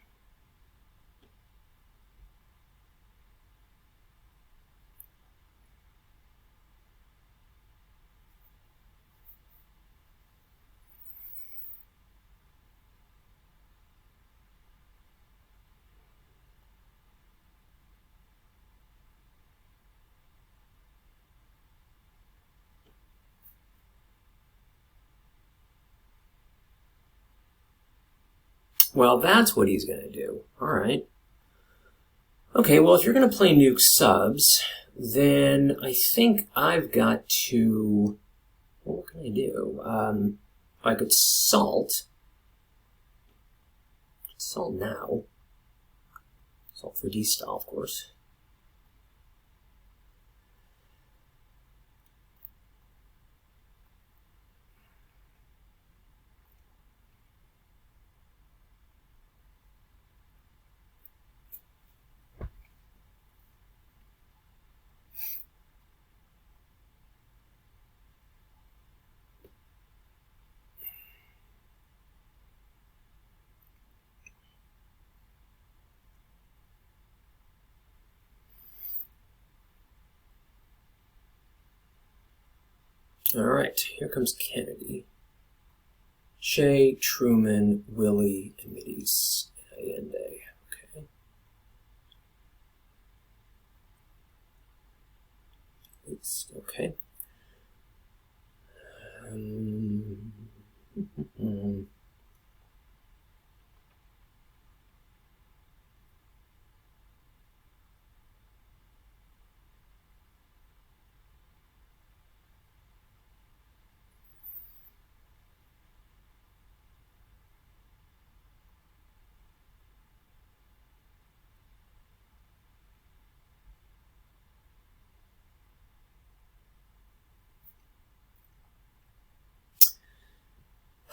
[SPEAKER 1] Well, that's what he's going to do. Alright. Okay, well, if you're going to play nuke subs, then I think I've got to What can I do? I could salt. Salt now. Salt for D-style, of course. All right, here comes Kennedy. Shea, Truman, Willie, and Middies. Allende. Okay. It's okay.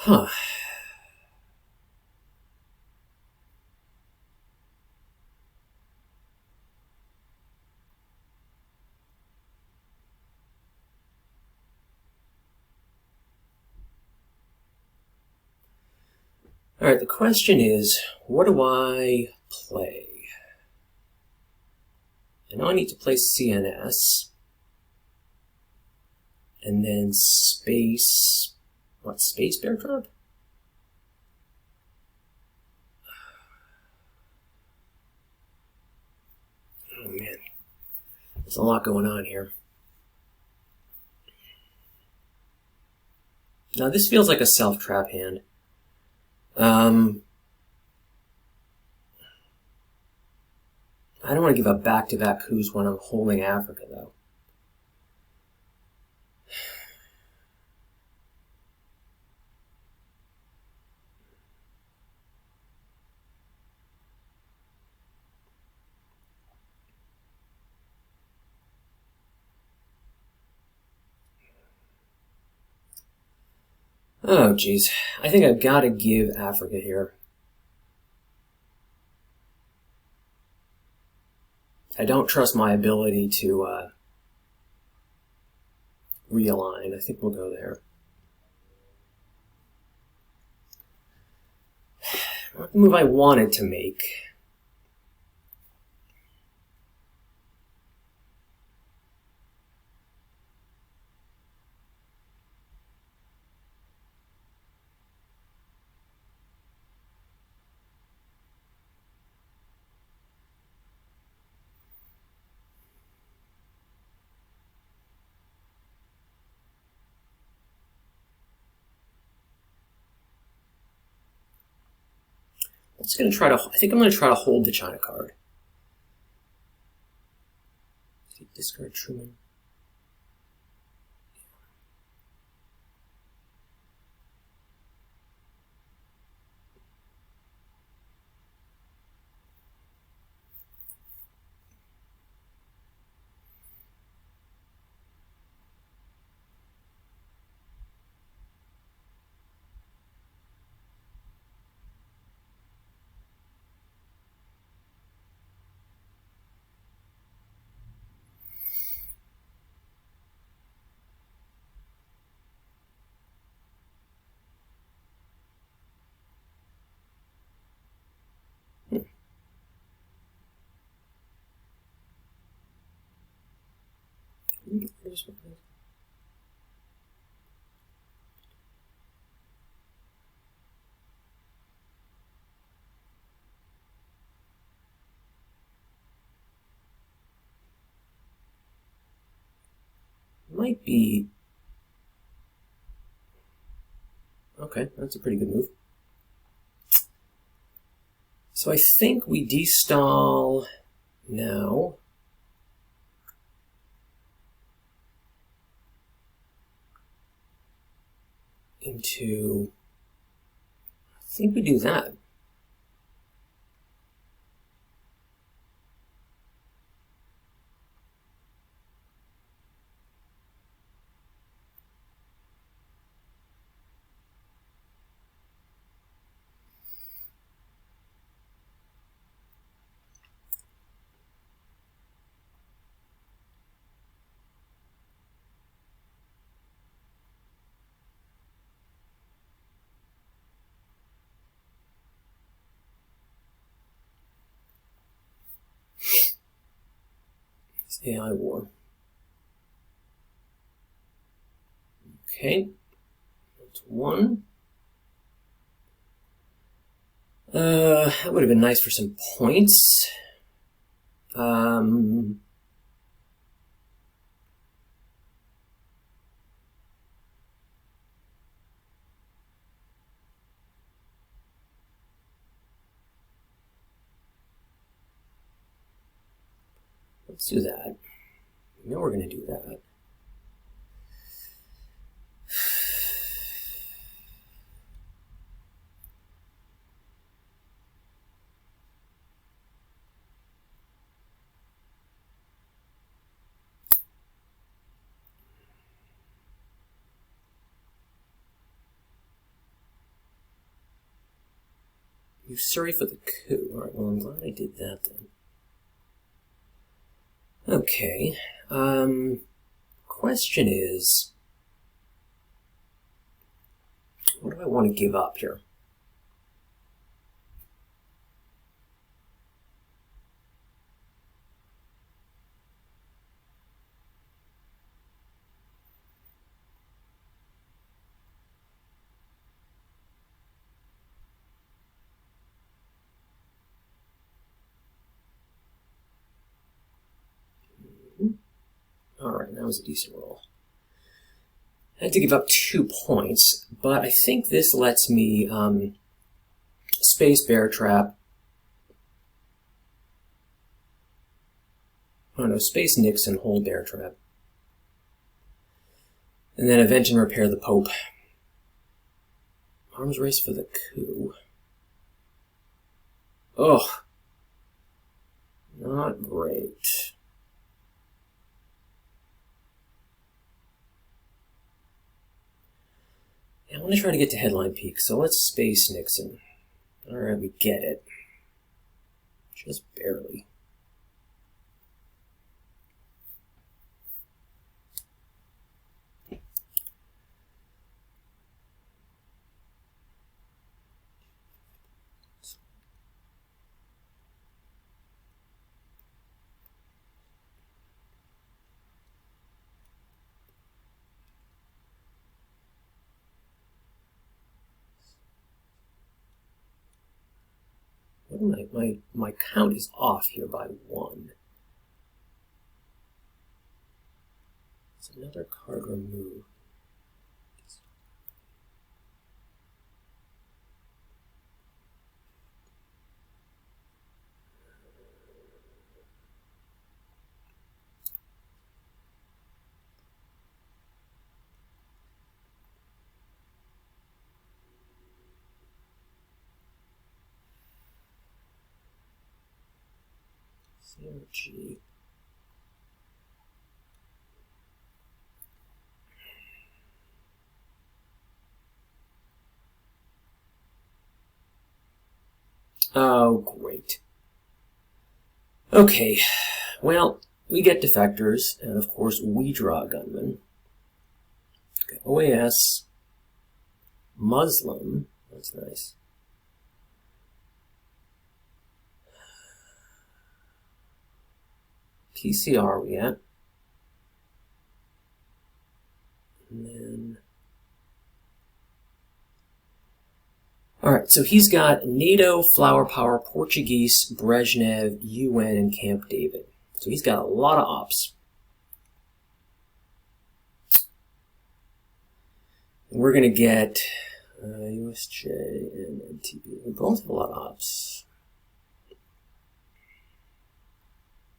[SPEAKER 1] Huh. All right, the question is, what do I play? I know I need to play CNS. And then space... What, space bear trap? Oh, man. There's a lot going on here. Now, this feels like a self-trap hand. I don't want to give up back-to-back coups when I'm holding Africa, though. Oh, geez. I think I've got to give Africa here. I don't trust my ability to realign. I think we'll go there. Not the move I wanted to make. I'm just going to try to, I think I'm going to try to hold the China card. Discard Truman. Might be... Okay, that's a pretty good move. So I think we destall now. into, I think we do that. AI war. Okay, that's one. That would have been nice for some points. Let's do that. We know we're going to do that. Sorry for the coup. Alright, well, I'm glad I did that then. Okay. Question is, what do I want to give up here? Alright, that was a decent roll. I had to give up 2 points, but I think this lets me space bear trap. Oh no, space Nixon, hold bear trap. And then avenge and repair the Pope. Arms race for the coup. Ugh. Not great. I want to try to get to headline peak, so let's space Nixon. Alright, we get it. Just barely. My count is off here by 1. It's another card removed. Synergy. Oh, great. Okay, well, we get defectors, and of course we draw a gunman. Okay, OAS, Muslim, that's nice. PCR we at. And then... Alright, so he's got NATO, Flower Power, Portuguese, Brezhnev, UN, and Camp David. So he's got a lot of ops. And we're going to get USJ and NTB. We both have a lot of ops.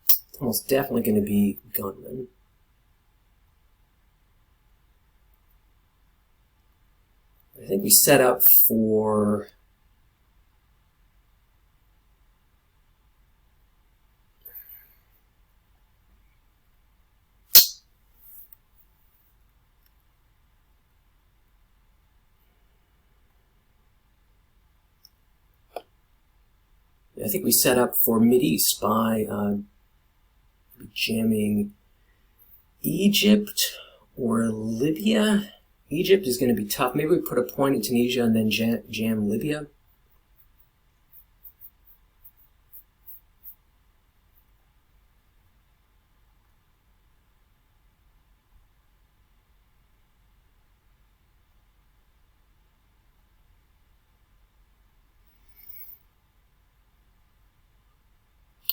[SPEAKER 1] It's almost definitely going to be gunmen. think we set up for Mideast by jamming Egypt or Libya. Egypt is going to be tough. Maybe we put a point in Tunisia and then jam Libya.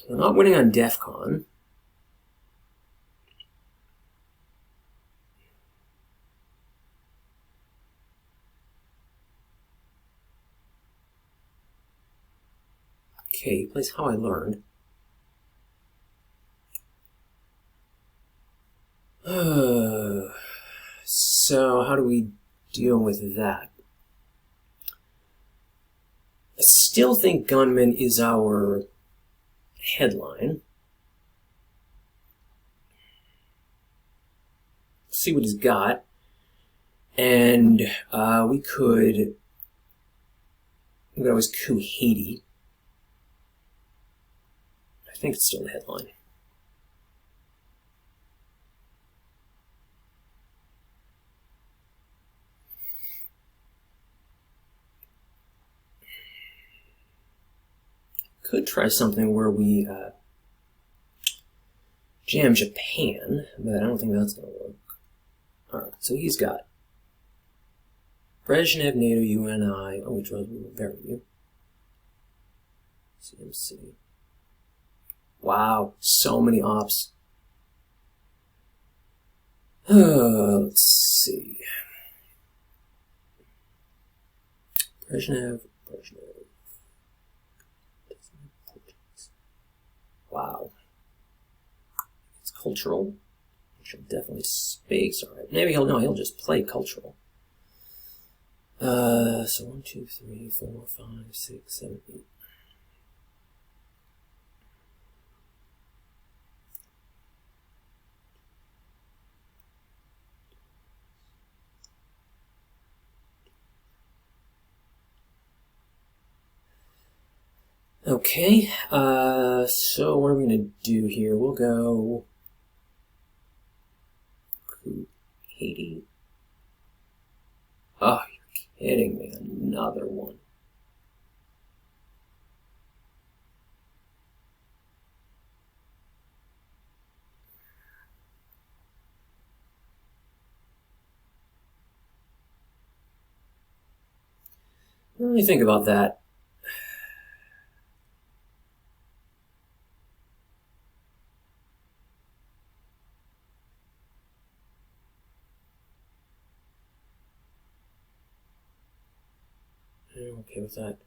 [SPEAKER 1] We're not winning on DEF CON. Okay, he plays How I Learned. So how do we deal with that? I still think Gunman is our headline. See what he's got. And we could always coup Haiti. I think it's still the headline. Could try something where we jam Japan, but I don't think that's going to work. Alright, so he's got Brezhnev, NATO, UNI. Oh, we chose Very CMC. Wow, so many ops. Let's see. Brezhnev. Wow. It's cultural. Which definitely space. Alright. Maybe he'll just play cultural. So 1, 2, 3, 4, 5, 6, 7, 8. Okay, so what are we going to do here? We'll go Haiti. Oh, you're kidding me. Another one. What do you think about that? I'm okay with that.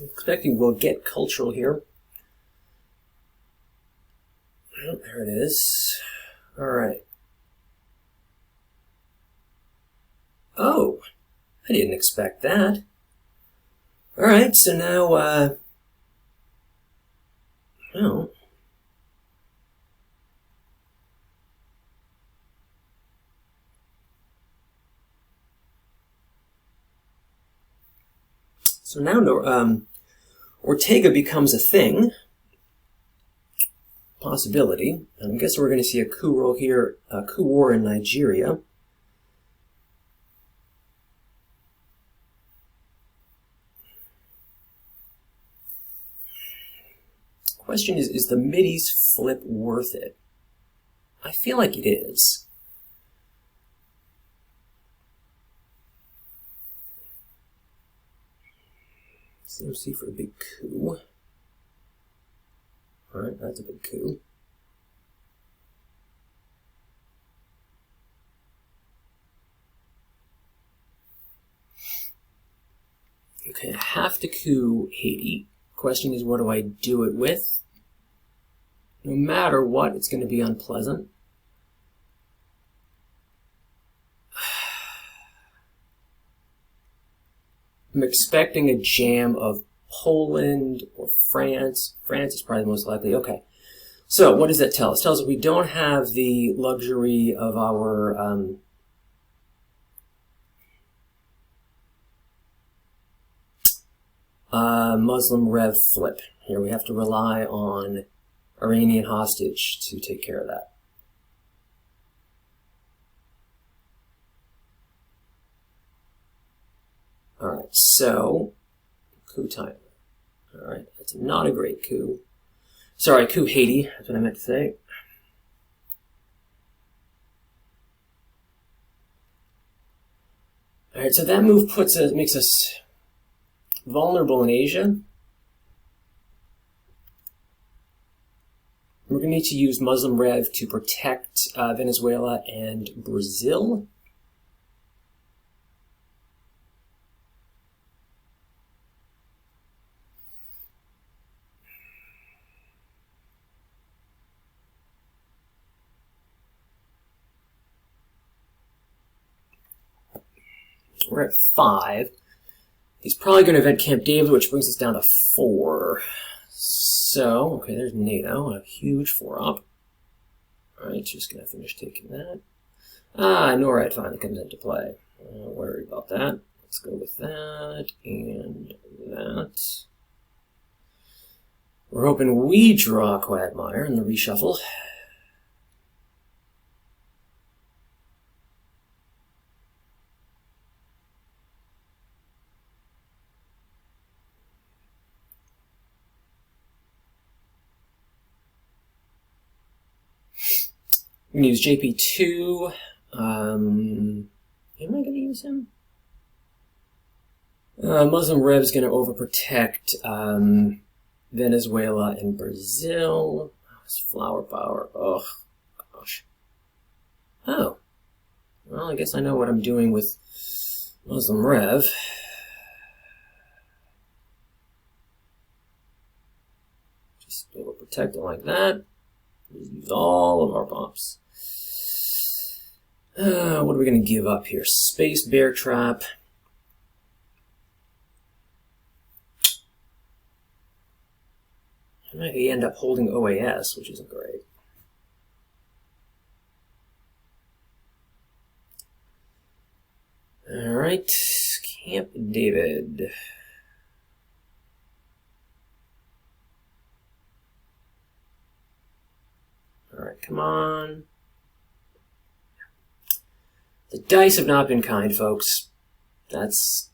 [SPEAKER 1] I'm expecting we'll get cultural here. Oh, there it is. All right. Oh, I didn't expect that. All right, so now, well, so now Ortega becomes a thing, possibility, and I guess we're going to see a coup roll here, a coup war in Nigeria. Question is the Mideast flip worth it? I feel like it is. CMC for a big coup. Alright, that's a big coup. Okay, I have to coup Haiti. Question is, what do I do it with? No matter what, it's going to be unpleasant. I'm expecting a jam of Poland or France. France is probably the most likely. Okay. So what does that tell us? It tells us we don't have the luxury of our Muslim Rev flip. Here we have to rely on Iranian hostage to take care of that. Alright, so coup time. Alright, that's not a great coup. Sorry, coup Haiti, that's what I meant to say. Alright, so that move makes us vulnerable in Asia. We're going to need to use Muslim Rev to protect Venezuela and Brazil. We're at 5. He's probably going to event Camp David, which brings us down to 4. So, okay, there's NATO, a huge 4-up. Alright, just going to finish taking that. NORAD finally comes into play. Don't worry about that. Let's go with that and that. We're hoping we draw Quagmire in the reshuffle. I'm going to use JP2. Am I going to use him? Muslim Rev is going to overprotect Venezuela and Brazil. Oh, it's flower power. Oh, gosh. Oh. Well, I guess I know what I'm doing with Muslim Rev. Just overprotect it like that. Just use all of our bombs. What are we going to give up here? Space Bear Trap. I might end up holding OAS, which isn't great. Alright, Camp David. Alright, come on. The dice have not been kind, folks. That's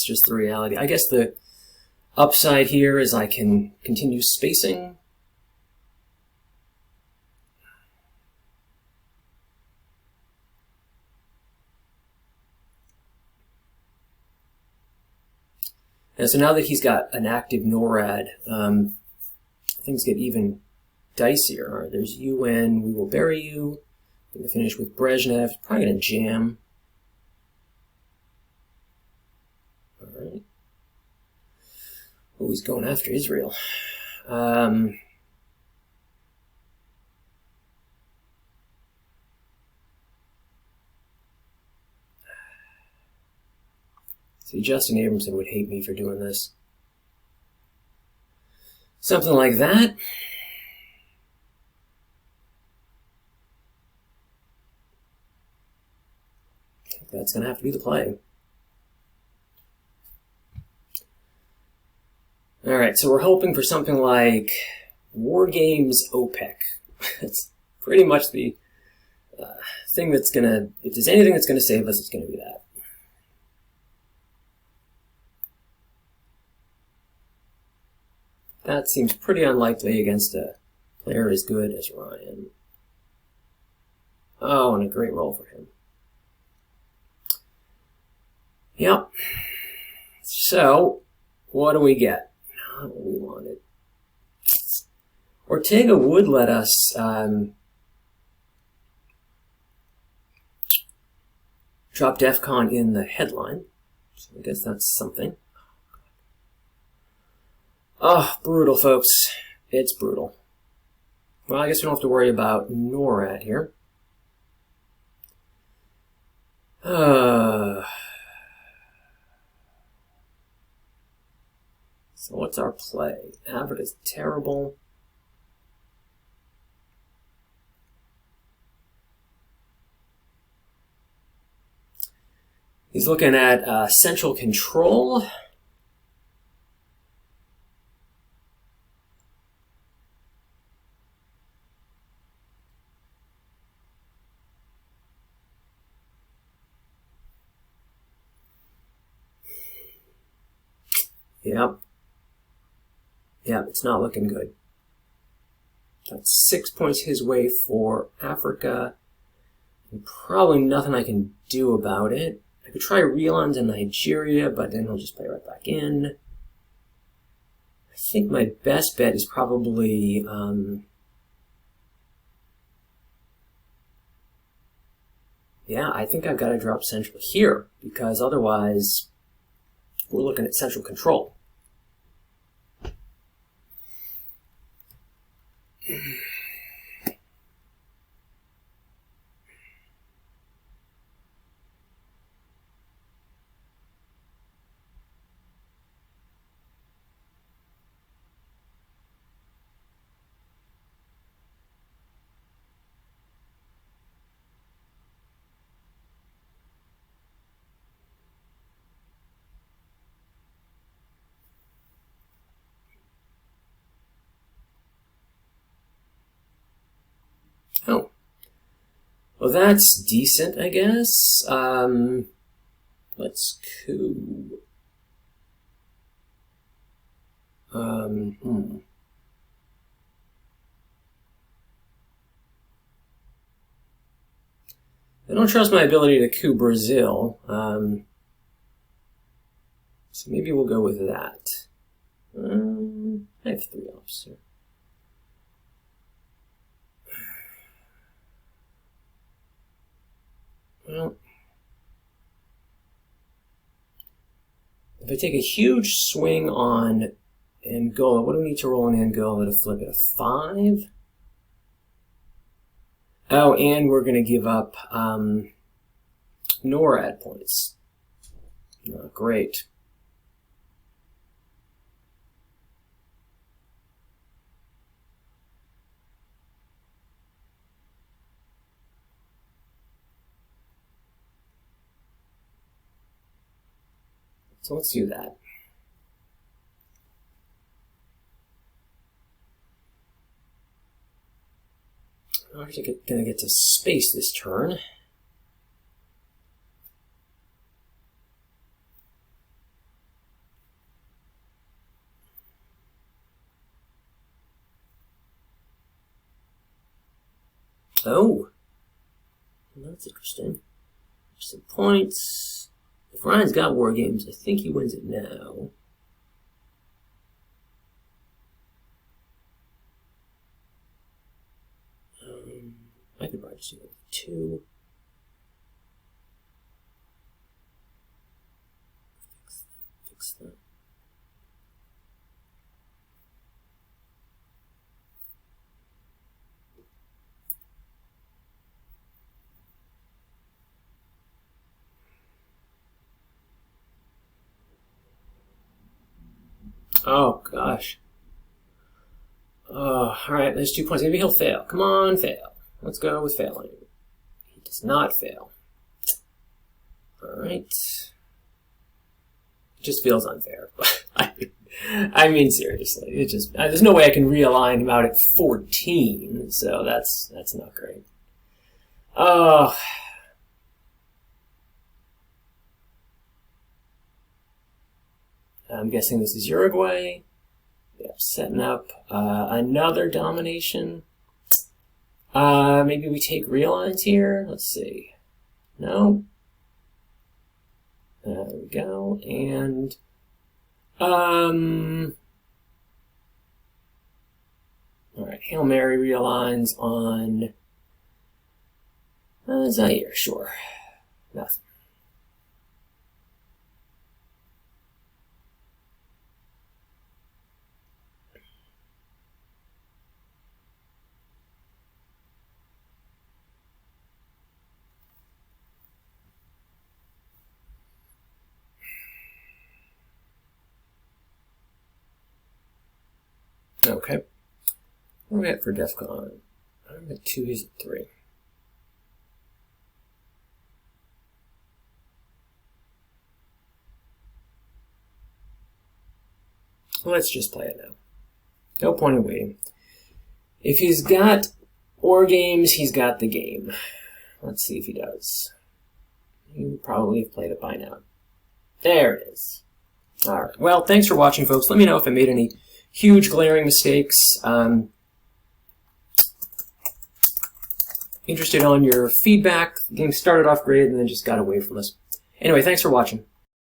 [SPEAKER 1] just the reality. I guess the upside here is I can continue spacing. And so now that he's got an active NORAD, things get even dicier. All right, there's UN, we will bury you. Going to finish with Brezhnev, probably going to jam. All right. Oh, he's going after Israel. See, Justin Abramson would hate me for doing this. Something like that. I think that's going to have to be the play. Alright, so we're hoping for something like War Games OPEC. It's pretty much the thing that's going to, if there's anything that's going to save us, it's going to be that. That seems pretty unlikely against a player as good as Ryan. Oh, and a great roll for him. Yep. So, what do we get? Not what we wanted. Ortega would let us drop DEFCON in the headline. So I guess that's something. Oh, brutal, folks. It's brutal. Well, I guess we don't have to worry about NORAD here. So what's our play? Africa's terrible. He's looking at central control. Yep. Yep, it's not looking good. That's 6 points his way for Africa. And probably nothing I can do about it. I could try Real to Nigeria, but then he'll just play right back in. I think my best bet is probably yeah, I think I've got to drop central here, because otherwise we're looking at central control. Oh. Well, that's decent, I guess. Let's coup. I don't trust my ability to coup Brazil. So maybe we'll go with that. I have 3 officers. Well, if I take a huge swing on Angola, what do we need to roll in Angola to flip it? A 5? Oh, and we're going to give up NORAD points. Oh, great. So let's do that. I'm actually going to get to space this turn. Oh, that's interesting. Some points. If Ryan's got war games, I think he wins it now. I could probably just do 2. Fix that. Oh, gosh. Oh, alright, there's 2 points. Maybe he'll fail. Come on, fail. Let's go with failing. He does not fail. Alright. It just feels unfair. I mean, seriously. It just, there's no way I can realign him out at 14, so that's not great. Oh. I'm guessing this is Uruguay. Yep, setting up another domination. Maybe we take realigns here. Let's see. No. There we go. And all right, Hail Mary realigns on Zaire. Sure. Nothing. Okay. What are we at for DEF CON? I'm at 2, he's at 3. Let's just play it now. No point in waiting. If he's got War Games, he's got the game. Let's see if he does. He would probably have played it by now. There it is. Alright, well, thanks for watching, folks. Let me know if I made any huge glaring mistakes. Interested on your feedback. The game started off great and then just got away from us. Anyway, thanks for watching.